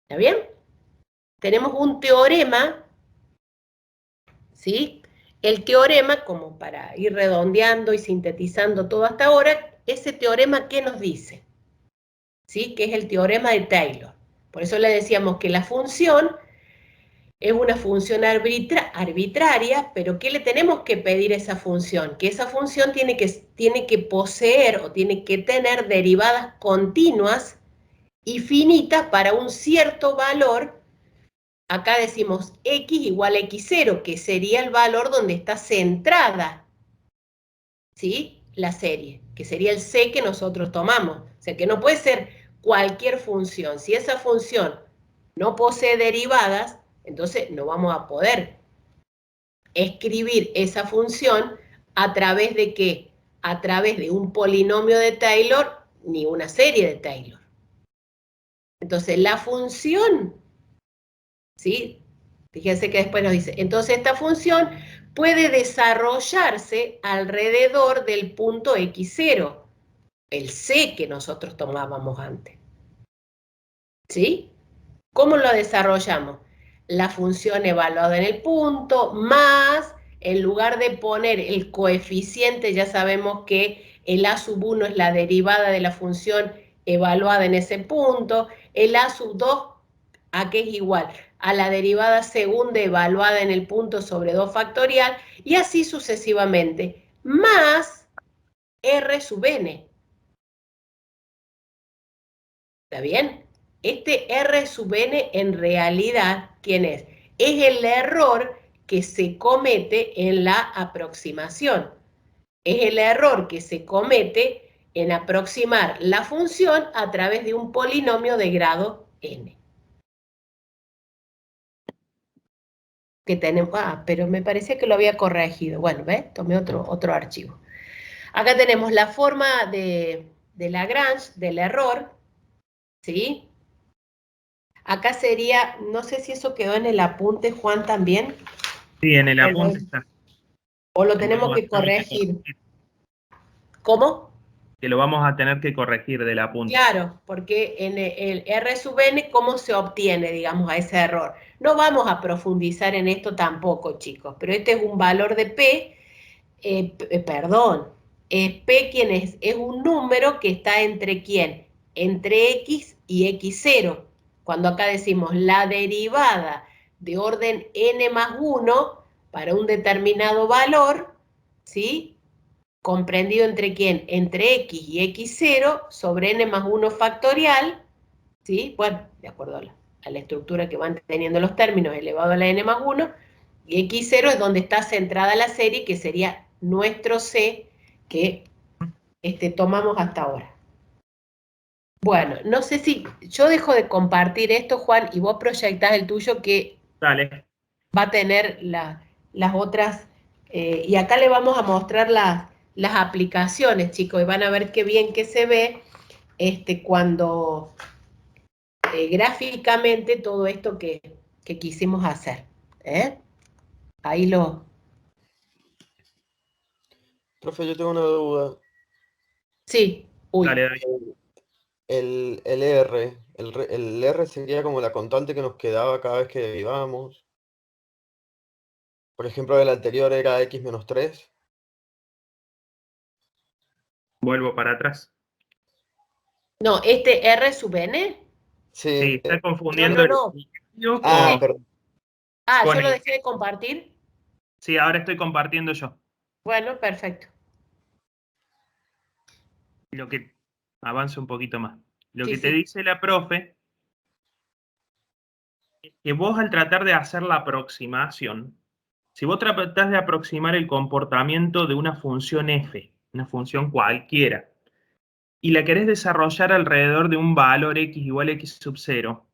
¿Está bien? Tenemos un teorema ¿sí? El teorema, como para ir redondeando y sintetizando todo hasta ahora, ese teorema, ¿qué nos dice? ¿Sí? Que es el teorema de Taylor. Por eso le decíamos que la función es una función arbitraria, pero ¿qué le tenemos que pedir a esa función? Que esa función tiene que poseer o tiene que tener derivadas continuas y finitas para un cierto valor. Acá decimos x igual a x0, que sería el valor donde está centrada, ¿sí? La serie, que sería el c que nosotros tomamos. O sea, que no puede ser cualquier función. Si esa función no posee derivadas, entonces no vamos a poder escribir esa función a través de ¿qué? A través de un polinomio de Taylor ni una serie de Taylor. Entonces, la función, ¿sí? Fíjense que después nos dice, entonces esta función puede desarrollarse alrededor del punto x0, el c que nosotros tomábamos antes. ¿Sí? ¿Cómo lo desarrollamos? La función evaluada en el punto, más, en lugar de poner el coeficiente, ya sabemos que el a sub 1 es la derivada de la función evaluada en ese punto, el a sub 2, ¿a qué es igual? A la derivada segunda evaluada en el punto sobre 2 factorial, y así sucesivamente, más r sub n. ¿Está bien? Este r sub n en realidad, ¿quién es? Es el error que se comete en la aproximación. Es el error que se comete en aproximar la función a través de un polinomio de grado n. Que tenemos, pero me parecía que lo había corregido. Bueno, ¿ves? Tomé otro archivo. Acá tenemos la forma de Lagrange del error, ¿sí? Acá sería, no sé si eso quedó en el apunte, Juan, también. Sí, en el apunte está. O lo tenemos que corregir. ¿Cómo? Que lo vamos a tener que corregir del apunte. Claro, porque en el R sub n, ¿cómo se obtiene, digamos, a ese error? No vamos a profundizar en esto tampoco, chicos, pero este es un valor de P, P, ¿quién es? Es un número que está entre ¿quién? Entre X y X0. Cuando acá decimos la derivada de orden n más 1 para un determinado valor, ¿sí? Comprendido entre ¿quién? Entre x y x0 sobre n más 1 factorial, ¿sí? Bueno, de acuerdo a la estructura que van teniendo los términos elevado a la n más 1, y x0 es donde está centrada la serie, que sería nuestro c que tomamos hasta ahora. Bueno, no sé si yo dejo de compartir esto, Juan, y vos proyectás el tuyo que Dale. va a tener las otras, y acá le vamos a mostrar las aplicaciones, chicos, y van a ver qué bien que se ve cuando gráficamente todo esto que quisimos hacer. Ahí lo... Profe, yo tengo una duda. Sí, uy. Dale, dale. El R sería como la constante que nos quedaba cada vez que derivamos. Por ejemplo, el anterior era x menos 3. Vuelvo para atrás. No, este R sub n. Sí. Sí, está confundiendo No. el Ah, perdón. Yo lo dejé de compartir. Sí, ahora estoy compartiendo yo. Bueno, perfecto. Lo que avance un poquito más. Lo Sí, que sí. te dice la profe es que vos al tratar de hacer la aproximación, si vos tratás de aproximar el comportamiento de una función f, una función cualquiera, y la querés desarrollar alrededor de un valor x igual a x sub 0,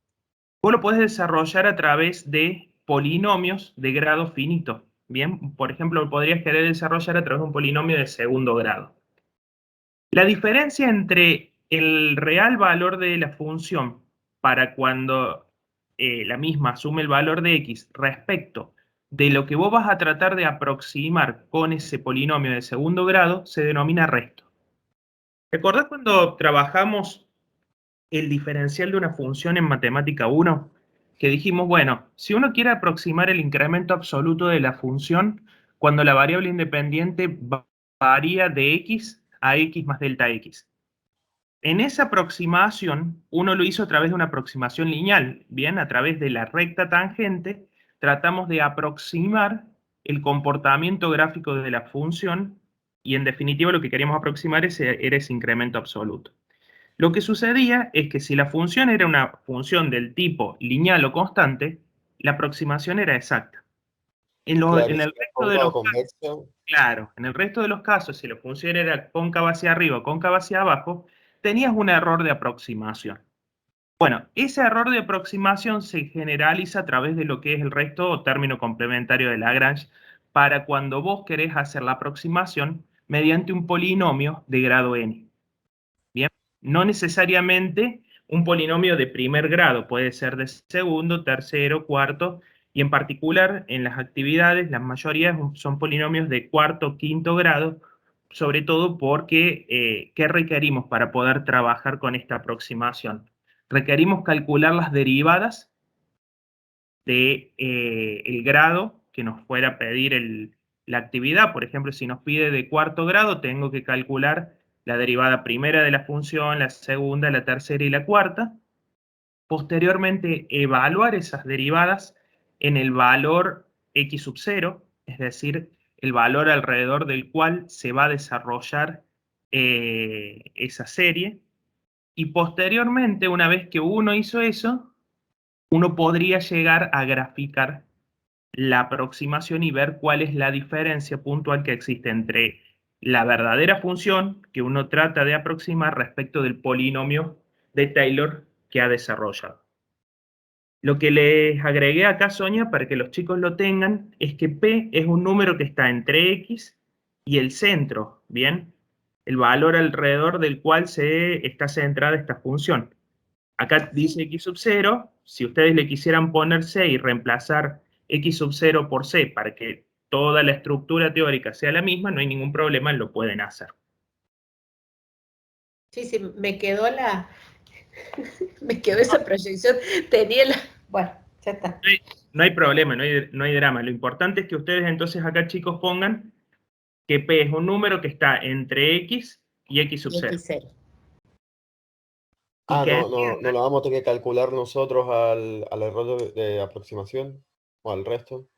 vos lo podés desarrollar a través de polinomios de grado finito. Bien, por ejemplo, podrías querer desarrollar a través de un polinomio de segundo grado. La diferencia entre el real valor de la función para cuando la misma asume el valor de x respecto de lo que vos vas a tratar de aproximar con ese polinomio de segundo grado se denomina resto. ¿Recordás cuando trabajamos el diferencial de una función en matemática 1? que dijimos, bueno, si uno quiere aproximar el incremento absoluto de la función, cuando la variable independiente varía de x a x más delta x. En esa aproximación, uno lo hizo a través de una aproximación lineal, ¿bien? A través de la recta tangente, tratamos de aproximar el comportamiento gráfico de la función, y en definitiva lo que queríamos aproximar era ese incremento absoluto. Lo que sucedía es que si la función era una función del tipo lineal o constante, la aproximación era exacta. En el resto de los casos, claro, en el resto de los casos, si la función era cóncava hacia arriba o cóncava hacia abajo, tenías un error de aproximación. Bueno, ese error de aproximación se generaliza a través de lo que es el resto o término complementario de Lagrange para cuando vos querés hacer la aproximación mediante un polinomio de grado n. Bien, no necesariamente un polinomio de primer grado, puede ser de segundo, tercero, cuarto, y en particular en las actividades la mayoría son polinomios de cuarto, quinto grado, sobre todo porque, ¿qué requerimos para poder trabajar con esta aproximación? Requerimos calcular las derivadas de el grado que nos fuera a pedir la actividad. Por ejemplo, si nos pide de cuarto grado, tengo que calcular la derivada primera de la función, la segunda, la tercera y la cuarta. Posteriormente, evaluar esas derivadas en el valor x sub 0, es decir, el valor alrededor del cual se va a desarrollar esa serie. Y posteriormente, una vez que uno hizo eso, uno podría llegar a graficar la aproximación y ver cuál es la diferencia puntual que existe entre la verdadera función que uno trata de aproximar respecto del polinomio de Taylor que ha desarrollado. Lo que les agregué acá, Sonia, para que los chicos lo tengan, es que P es un número que está entre X y el centro, ¿bien? El valor alrededor del cual está centrada esta función. Acá dice X sub 0, si ustedes le quisieran poner C y reemplazar X sub 0 por C para que toda la estructura teórica sea la misma, no hay ningún problema, lo pueden hacer. Sí, sí, me quedó esa proyección, bueno, ya está. No hay problema, no hay drama. Lo importante es que ustedes entonces acá, chicos, pongan que P es un número que está entre X y X sub 0. No lo vamos a tener que calcular nosotros al error de aproximación o al resto.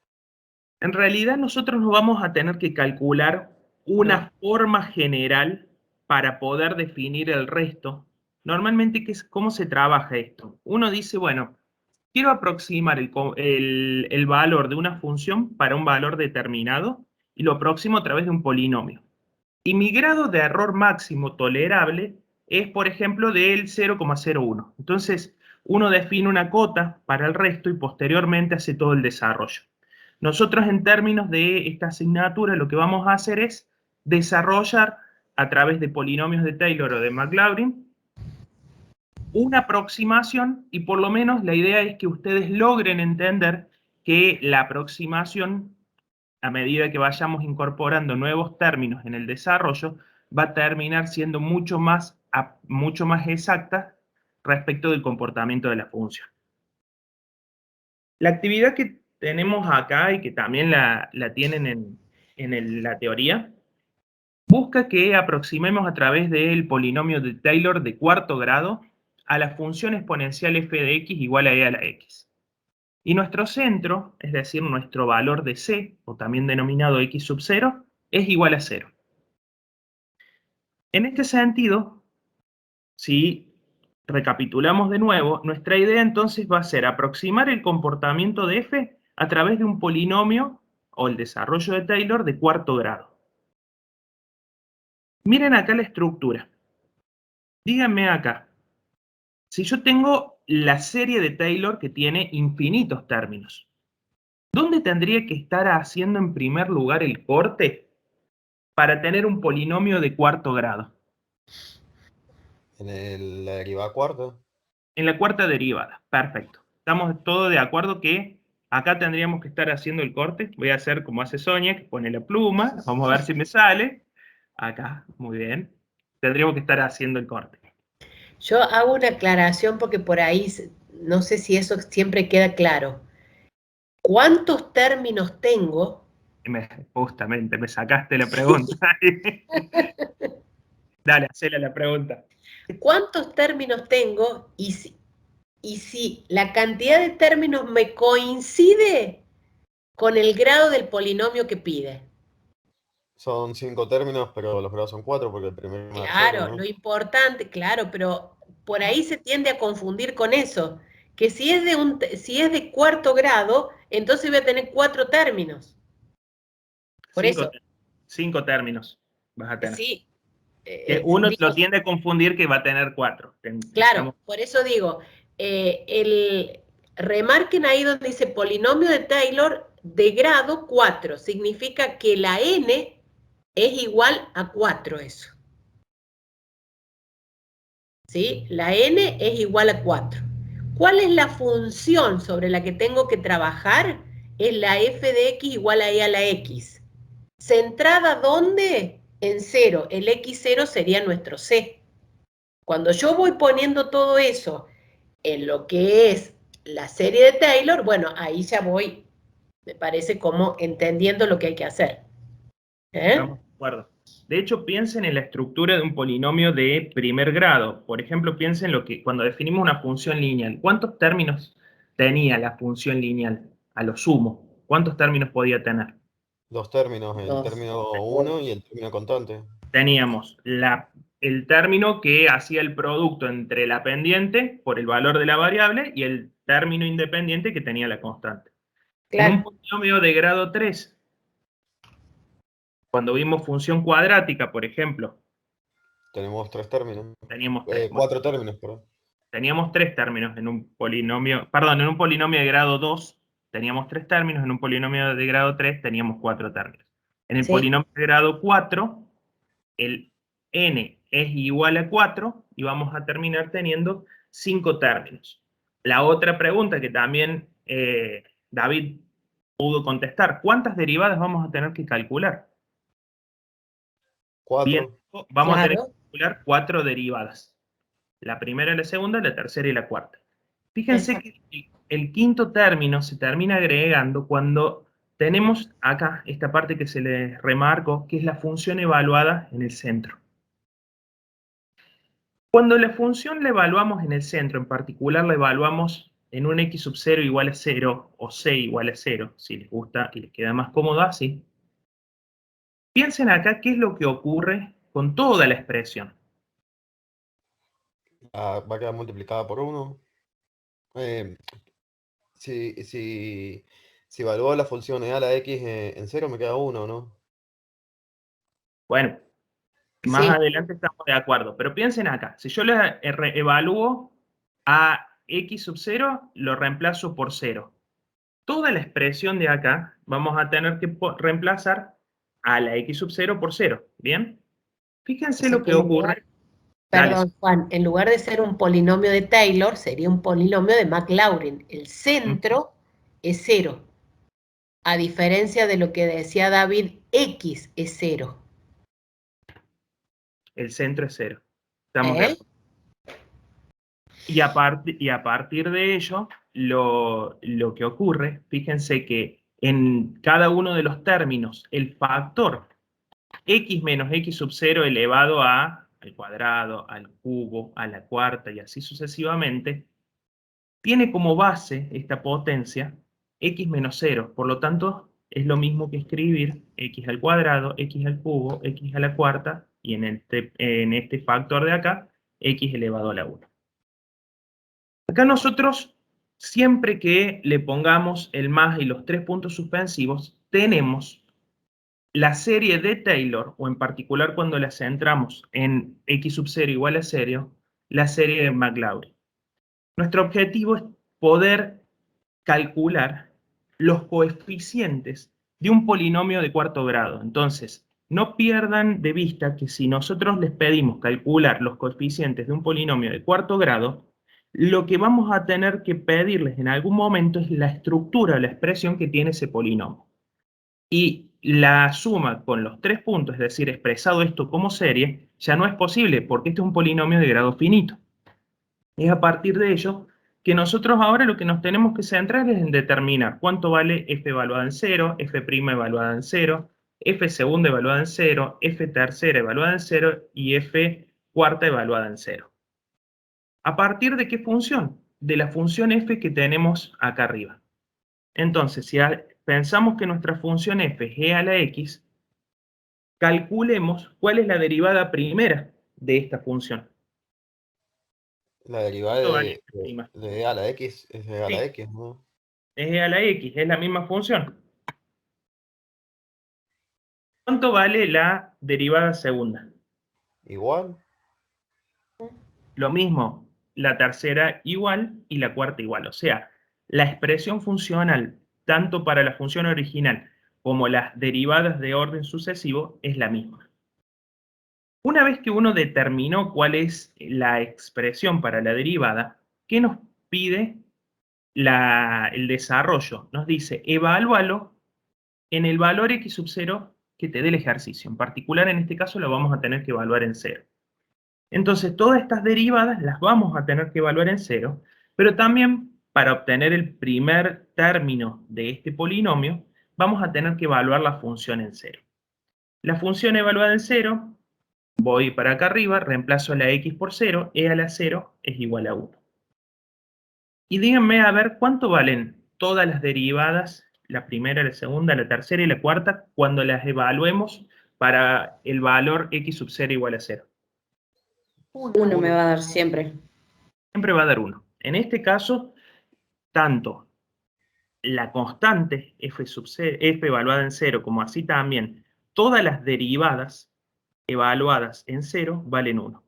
En realidad nosotros no vamos a tener que calcular una forma general para poder definir el resto. Normalmente, ¿cómo se trabaja esto? Uno dice, bueno, quiero aproximar el valor de una función para un valor determinado y lo aproximo a través de un polinomio. Y mi grado de error máximo tolerable es, por ejemplo, del 0,01. Entonces, uno define una cota para el resto y posteriormente hace todo el desarrollo. Nosotros, en términos de esta asignatura, lo que vamos a hacer es desarrollar a través de polinomios de Taylor o de Maclaurin una aproximación, y por lo menos la idea es que ustedes logren entender que la aproximación, a medida que vayamos incorporando nuevos términos en el desarrollo, va a terminar siendo mucho más exacta respecto del comportamiento de la función. La actividad que tenemos acá y que también la tienen en la teoría, busca que aproximemos a través del polinomio de Taylor de cuarto grado a la función exponencial f de x igual a e a la x. Y nuestro centro, es decir, nuestro valor de c, o también denominado x sub 0, es igual a 0. En este sentido, si recapitulamos de nuevo, nuestra idea entonces va a ser aproximar el comportamiento de f a través de un polinomio, o el desarrollo de Taylor, de cuarto grado. Miren acá la estructura. Díganme acá, si yo tengo la serie de Taylor que tiene infinitos términos, ¿dónde tendría que estar haciendo en primer lugar el corte para tener un polinomio de cuarto grado? En la derivada cuarta. En la cuarta derivada, perfecto. Estamos todos de acuerdo que acá tendríamos que estar haciendo el corte. Voy a hacer como hace Sonia, que pone la pluma. Vamos a ver si me sale. Acá, muy bien. Tendríamos que estar haciendo el corte. Yo hago una aclaración porque por ahí no sé si eso siempre queda claro. ¿Cuántos términos tengo? Justamente, me sacaste la pregunta. Dale, hacele la pregunta. ¿Cuántos términos tengo? Y si la cantidad de términos me coincide con el grado del polinomio que pide. Son 5 términos, pero los grados son 4 porque el primero me da Claro, 0, ¿no? lo importante, claro, pero por ahí se tiende a confundir con eso, que si es de cuarto grado, entonces voy a tener 4 términos. Por eso, 5 términos vas a tener. sí. Que uno lo tiende a confundir que va a tener 4. Claro, por eso digo, remarquen ahí donde dice polinomio de Taylor de grado 4, significa que la n es igual a 4 eso. ¿Sí? La n es igual a 4. ¿Cuál es la función sobre la que tengo que trabajar? Es la f de x igual a e a la x. ¿Centrada dónde? En 0. El x0 sería nuestro c. Cuando yo voy poniendo todo eso en lo que es la serie de Taylor, bueno, ahí ya voy, me parece, como entendiendo lo que hay que hacer. Estamos de acuerdo. De hecho, piensen en la estructura de un polinomio de primer grado. Por ejemplo, piensen lo que cuando definimos una función lineal. ¿Cuántos términos tenía la función lineal? A lo sumo. ¿Cuántos términos podía tener? 2 términos, el término 1 y el término constante. Teníamos el término que hacía el producto entre la pendiente por el valor de la variable y el término independiente que tenía la constante. Claro. En un polinomio de grado 3, cuando vimos función cuadrática, por ejemplo, tenemos 3 términos. Teníamos 4 términos, perdón. Teníamos 3 términos en un polinomio, perdón, en un polinomio de grado 2 teníamos 3 términos, en un polinomio de grado 3 teníamos 4 términos. En el polinomio de grado 4, el n es igual a 4 y vamos a terminar teniendo 5 términos. La otra pregunta que también David pudo contestar, ¿cuántas derivadas vamos a tener que calcular? 4. Bien, vamos a tener que calcular 4 derivadas. La primera, la segunda, la tercera y la cuarta. Fíjense que el quinto término se termina agregando cuando tenemos acá esta parte que se les remarcó, que es la función evaluada en el centro. Cuando la función la evaluamos en el centro, en particular la evaluamos en un x sub 0 igual a 0 o c igual a 0, si les gusta y les queda más cómodo así, piensen acá qué es lo que ocurre con toda la expresión. Va a quedar multiplicada por 1. Si evalúo la función e a la x en 0, me queda 1, ¿no? Bueno, más adelante estamos de acuerdo, pero piensen acá, si yo le evalúo a x sub 0, lo reemplazo por 0. Toda la expresión de acá vamos a tener que reemplazar a la x sub 0 por 0, ¿bien? Fíjense lo que ocurre. Perdón, Juan, en lugar de ser un polinomio de Taylor, sería un polinomio de Maclaurin. El centro es 0. A diferencia de lo que decía David, x es 0. El centro es 0. Estamos de acuerdo. Y a partir de ello, lo que ocurre, fíjense que en cada uno de los términos, el factor x menos x sub 0 elevado al cuadrado, al cubo, a la cuarta y así sucesivamente, tiene como base esta potencia x menos 0. Por lo tanto, es lo mismo que escribir x al cuadrado, x al cubo, x a la cuarta y en este factor de acá, x elevado a la 1. Acá nosotros, siempre que le pongamos el más y los 3 puntos suspensivos, tenemos la serie de Taylor, o en particular cuando la centramos en x sub 0 igual a 0, la serie de Maclaurin. Nuestro objetivo es poder calcular los coeficientes de un polinomio de cuarto grado. Entonces, no pierdan de vista que si nosotros les pedimos calcular los coeficientes de un polinomio de cuarto grado, lo que vamos a tener que pedirles en algún momento es la estructura, la expresión que tiene ese polinomio. Y la suma con los 3 puntos, es decir, expresado esto como serie, ya no es posible porque este es un polinomio de grado finito. Es a partir de ello que nosotros ahora lo que nos tenemos que centrar es en determinar cuánto vale f evaluada en 0, f' evaluada en 0, f segunda evaluada en 0, f tercera evaluada en 0 y f cuarta evaluada en 0. ¿A partir de qué función? De la función f que tenemos acá arriba. Entonces, si pensamos que nuestra función f es e a la x, calculemos cuál es la derivada primera de esta función. La derivada ¿Cuánto vale f'? de e a la x es e a la Sí. x, ¿no? Es e a la x, es la misma función. ¿Cuánto vale la derivada segunda? Igual. Lo mismo, la tercera igual y la cuarta igual. O sea, la expresión funcional, tanto para la función original como las derivadas de orden sucesivo, es la misma. Una vez que uno determinó cuál es la expresión para la derivada, ¿qué nos pide el desarrollo? Nos dice, evalúalo en el valor x sub 0 que te dé el ejercicio. En particular, en este caso, lo vamos a tener que evaluar en 0. Entonces, todas estas derivadas las vamos a tener que evaluar en 0, pero también para obtener el primer término de este polinomio, vamos a tener que evaluar la función en 0. La función evaluada en 0, voy para acá arriba, reemplazo la x por 0, e a la 0 es igual a 1. Y díganme a ver cuánto valen todas las derivadas, la primera, la segunda, la tercera y la cuarta, cuando las evaluemos para el valor x sub 0 igual a 0. 1 me va a dar siempre. Siempre va a dar 1. En este caso, tanto la constante f evaluada en 0 como así también todas las derivadas evaluadas en 0 valen 1.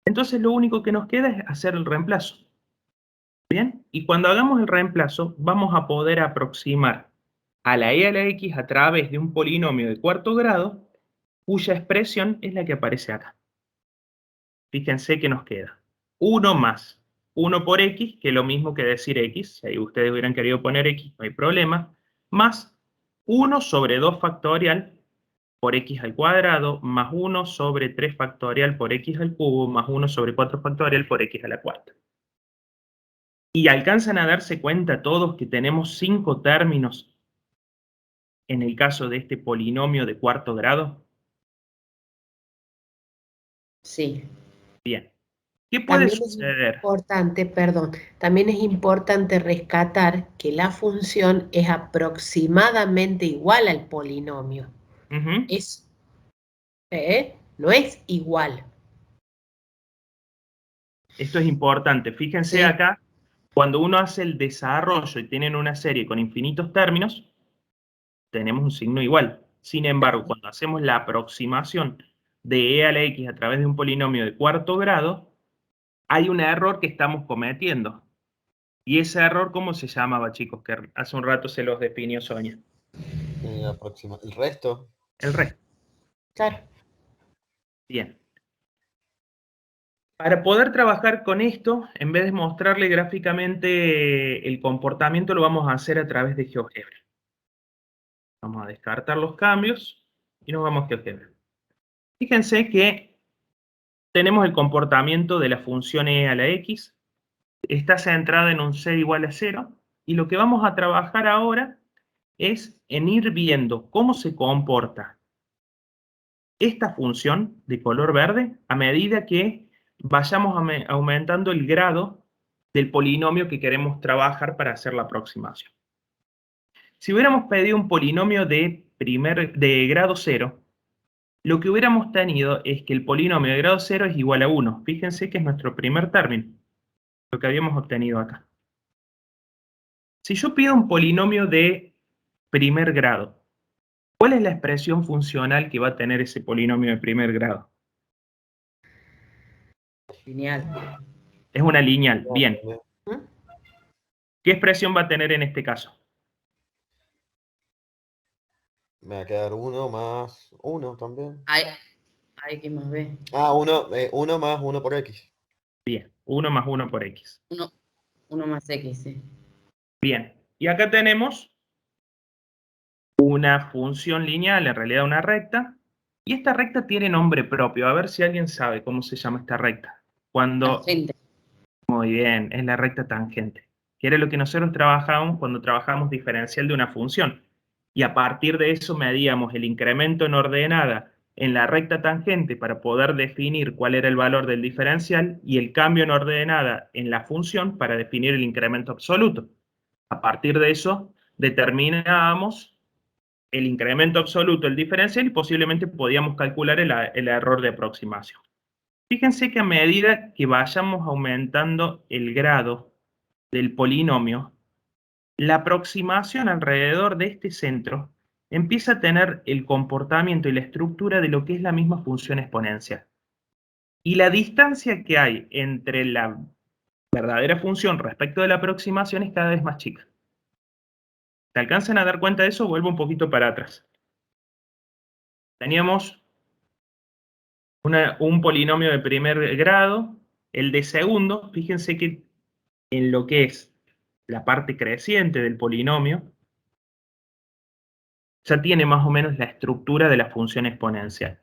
Entonces lo único que nos queda es hacer el reemplazo. ¿Bien? Y cuando hagamos el reemplazo vamos a poder aproximar a la e a la x a través de un polinomio de cuarto grado cuya expresión es la que aparece acá. Fíjense que nos queda 1 más 1 por x, que es lo mismo que decir x, si ahí ustedes hubieran querido poner x, no hay problema, más 1 sobre 2 factorial por x al cuadrado, más 1 sobre 3 factorial por x al cubo, más 1 sobre 4 factorial por x a la cuarta. ¿Y alcanzan a darse cuenta todos que tenemos 5 términos en el caso de este polinomio de cuarto grado? Sí. Bien. ¿Qué puede También es suceder? importante, perdón, también es importante rescatar que la función es aproximadamente igual al polinomio. Ujú. No es igual. Esto es importante. Fíjense Sí. acá, cuando uno hace el desarrollo y tienen una serie con infinitos términos, tenemos un signo igual. Sin embargo, cuando hacemos la aproximación de e a la x a través de un polinomio de cuarto grado, hay un error que estamos cometiendo. ¿Y ese error cómo se llamaba, chicos? Que hace un rato se los definió Sonia. El resto. El resto. Claro. Bien. Para poder trabajar con esto, en vez de mostrarle gráficamente el comportamiento, lo vamos a hacer a través de GeoGebra. Vamos a descartar los cambios y nos vamos a GeoGebra. Fíjense que tenemos el comportamiento de la función e a la x. Está centrada en un c igual a 0. Y lo que vamos a trabajar ahora es en ir viendo cómo se comporta esta función de color verde a medida que vayamos aumentando el grado del polinomio que queremos trabajar para hacer la aproximación. Si hubiéramos pedido un polinomio de grado 0, lo que hubiéramos tenido es que el polinomio de grado 0 es igual a 1. Fíjense que es nuestro primer término, lo que habíamos obtenido acá. Si yo pido un polinomio de primer grado, ¿cuál es la expresión funcional que va a tener ese polinomio de primer grado? Lineal. Es una lineal, bien. ¿Mm? ¿Qué expresión va a tener en este caso? Me va a quedar 1 más 1 también. Hay X más B. Ah, 1 más 1 por x. Bien, 1 más 1 por x. 1 más X, sí. Bien, y acá tenemos una función lineal, en realidad una recta, y esta recta tiene nombre propio. A ver si alguien sabe cómo se llama esta recta. Cuando, Tangente. Muy bien, es la recta tangente, que era lo que nosotros trabajábamos cuando trabajábamos diferencial de una función. Y a partir de eso medíamos el incremento en ordenada en la recta tangente para poder definir cuál era el valor del diferencial y el cambio en ordenada en la función para definir el incremento absoluto. A partir de eso determinábamos el incremento absoluto, el diferencial, y posiblemente podíamos calcular el error de aproximación. Fíjense que a medida que vayamos aumentando el grado del polinomio, la aproximación alrededor de este centro empieza a tener el comportamiento y la estructura de lo que es la misma función exponencial. Y la distancia que hay entre la verdadera función respecto de la aproximación es cada vez más chica. ¿Se alcanzan a dar cuenta de eso? Vuelvo un poquito para atrás. Teníamos un polinomio de primer grado, el de segundo, fíjense que en lo que es la parte creciente del polinomio, ya tiene más o menos la estructura de la función exponencial.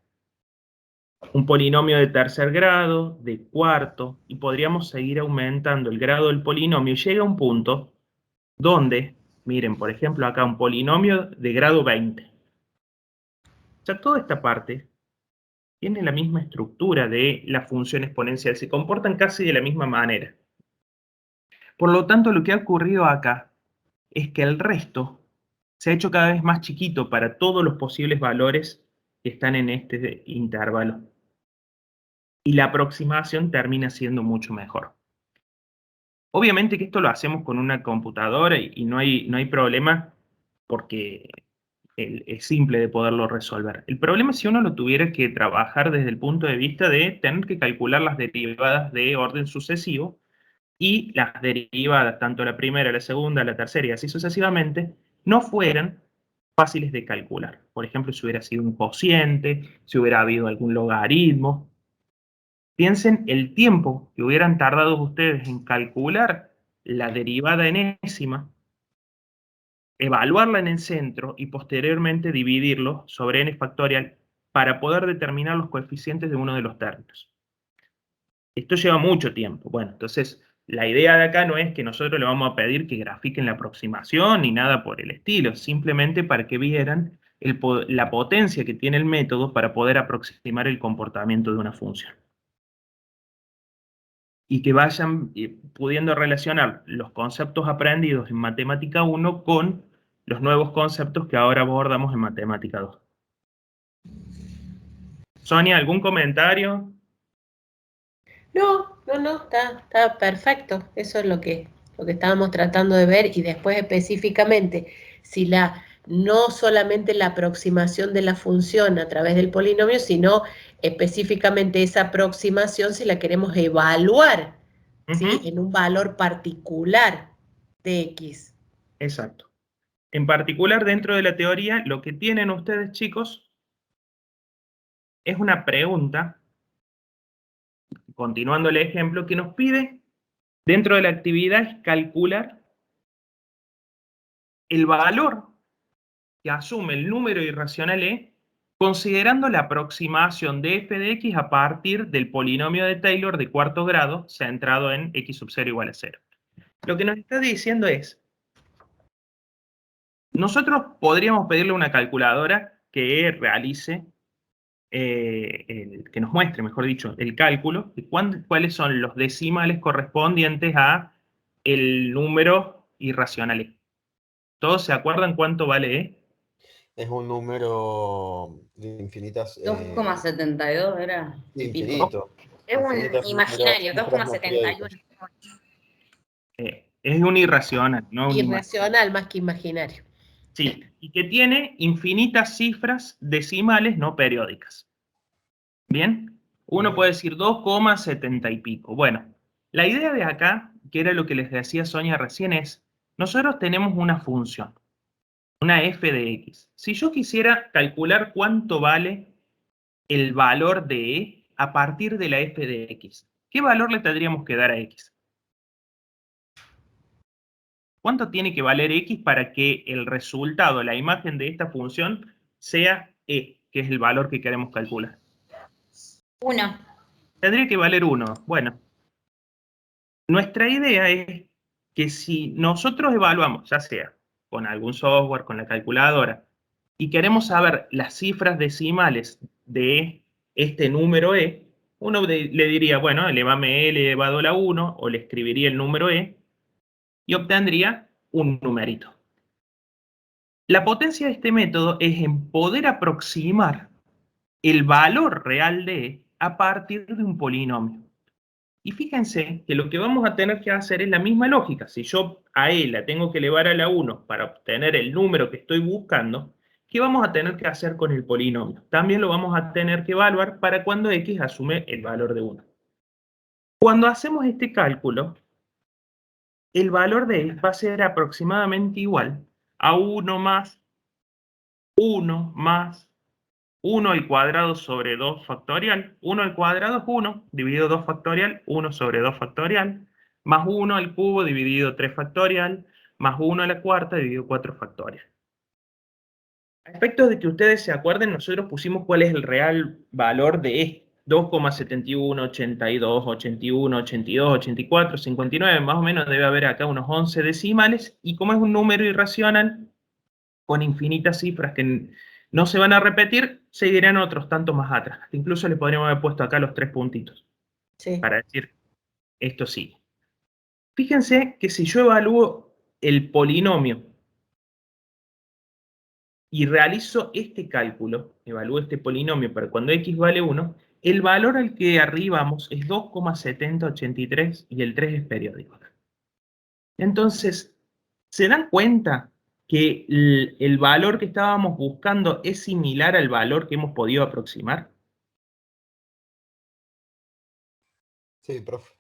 Un polinomio de tercer grado, de cuarto, y podríamos seguir aumentando el grado del polinomio, y llega a un punto donde, miren, por ejemplo, acá un polinomio de grado 20. Ya toda esta parte tiene la misma estructura de la función exponencial, se comportan casi de la misma manera. Por lo tanto, lo que ha ocurrido acá es que el resto se ha hecho cada vez más chiquito para todos los posibles valores que están en este intervalo. Y la aproximación termina siendo mucho mejor. Obviamente que esto lo hacemos con una computadora y no hay problema porque es simple de poderlo resolver. El problema es si uno lo tuviera que trabajar desde el punto de vista de tener que calcular las derivadas de orden sucesivo y las derivadas, tanto la primera, la segunda, la tercera y así sucesivamente, no fueran fáciles de calcular. Por ejemplo, si hubiera sido un cociente, si hubiera habido algún logaritmo. Piensen el tiempo que hubieran tardado ustedes en calcular la derivada enésima, evaluarla en el centro y posteriormente dividirlo sobre n factorial para poder determinar los coeficientes de uno de los términos. Esto lleva mucho tiempo. Bueno, entonces la idea de acá no es que nosotros le vamos a pedir que grafiquen la aproximación ni nada por el estilo, simplemente para que vieran la potencia que tiene el método para poder aproximar el comportamiento de una función. Y que vayan pudiendo relacionar los conceptos aprendidos en Matemática 1 con los nuevos conceptos que ahora abordamos en Matemática 2. Sonia, ¿algún comentario? No, está perfecto. Eso es lo que estábamos tratando de ver, y después específicamente, si no solamente la aproximación de la función a través del polinomio, sino específicamente esa aproximación si la queremos evaluar, ¿sí? En un valor particular de X. Exacto. En particular, dentro de la teoría, lo que tienen ustedes, chicos, es una pregunta, continuando el ejemplo, que nos pide, dentro de la actividad, es calcular el valor que asume el número irracional E, considerando la aproximación de f de x a partir del polinomio de Taylor de cuarto grado, centrado en x sub 0 igual a 0. Lo que nos está diciendo es, nosotros podríamos pedirle a una calculadora que realice, que nos muestre, mejor dicho, el cálculo de cuáles son los decimales correspondientes a el número irracional E. ¿Todos se acuerdan cuánto vale E? Es un número de infinitas... 2,72 era. infinito. Es un Infinitas imaginario, cifras no 2,71. Es un irracional, no un Irracional más que imaginario. Sí, y que tiene infinitas cifras decimales no periódicas. ¿Bien? Uno puede decir 2,70 y pico. Bueno, la idea de acá, que era lo que les decía Sonia recién, es, nosotros tenemos una función, una f de x. Si yo quisiera calcular cuánto vale el valor de e a partir de la f de x, ¿qué valor le tendríamos que dar a x? ¿Cuánto tiene que valer x para que el resultado, la imagen de esta función, sea e, que es el valor que queremos calcular? 1. Tendría que valer 1. Bueno, Nuestra idea es que si nosotros evaluamos, ya sea con algún software, con la calculadora, y queremos saber las cifras decimales de este número E, uno le diría, bueno, elevame L elevado a la 1, o le escribiría el número E, y obtendría un numerito. La potencia de este método es en poder aproximar el valor real de E a partir de un polinomio. Y fíjense que lo que vamos a tener que hacer es la misma lógica. Si yo a E la tengo que elevar a la 1 para obtener el número que estoy buscando, ¿qué vamos a tener que hacer con el polinomio? También lo vamos a tener que evaluar para cuando X asume el valor de 1. Cuando hacemos este cálculo, el valor de E va a ser aproximadamente igual a 1 más 1 más 1 al cuadrado sobre 2 factorial. 1 al cuadrado es 1, dividido 2 factorial, 1 sobre 2 factorial, más 1 al cubo dividido 3 factorial, más 1 a la cuarta dividido 4 factorial. A efectos de que ustedes se acuerden, nosotros pusimos cuál es el real valor de E. 2,71, 82, 81, 82, 84, 59, más o menos debe haber acá unos 11 decimales, y como es un número irracional, con infinitas cifras que no se van a repetir, seguirán otros tantos más atrás. Incluso le podríamos haber puesto acá los 3 puntitos. Sí. Para decir, esto sigue. Fíjense que si yo evalúo el polinomio y realizo este cálculo, evalúo este polinomio para cuando x vale 1, el valor al que arribamos es 2,7083 y el 3 es periódico. Entonces, ¿se dan cuenta que el valor que estábamos buscando es similar al valor que hemos podido aproximar? Sí, profe.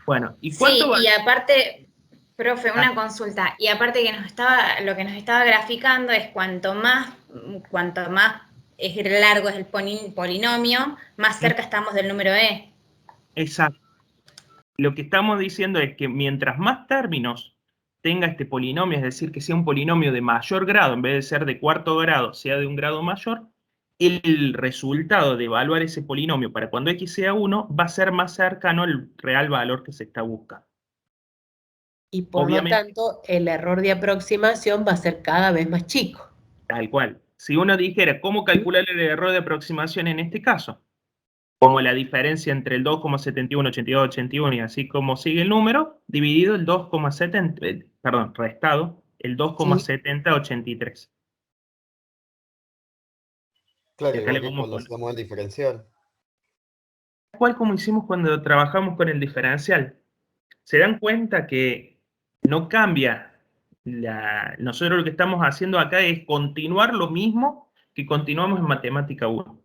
Bueno, ¿y Sí, cuánto vale? y aparte, profe, una consulta. Y aparte que lo que nos estaba graficando es cuanto más largo es el polinomio, más cerca estamos del número E. Exacto. Lo que estamos diciendo es que mientras más términos tenga este polinomio, es decir, que sea un polinomio de mayor grado, en vez de ser de cuarto grado, sea de un grado mayor, el resultado de evaluar ese polinomio para cuando x sea 1 va a ser más cercano al real valor que se está buscando. Y por Obviamente, lo tanto, el error de aproximación va a ser cada vez más chico. tal cual. Si uno dijera, ¿cómo calcular el error de aproximación en este caso? Como la diferencia entre el 2,71, 82, 81 y así como sigue el número, dividido el 2,70, perdón, restado el 2,70, 83. Claro, Y acá le igual que vamos a cuando poner. hacemos el diferencial. Igual como hicimos cuando trabajamos con el diferencial. ¿Se dan cuenta que no cambia? Nosotros lo que estamos haciendo acá es continuar lo mismo que continuamos en Matemática 1.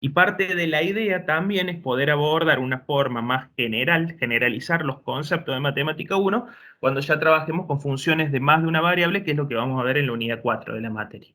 Y parte de la idea también es poder abordar una forma más general, generalizar los conceptos de Matemática 1 cuando ya trabajemos con funciones de más de una variable, que es lo que vamos a ver en la unidad 4 de la materia.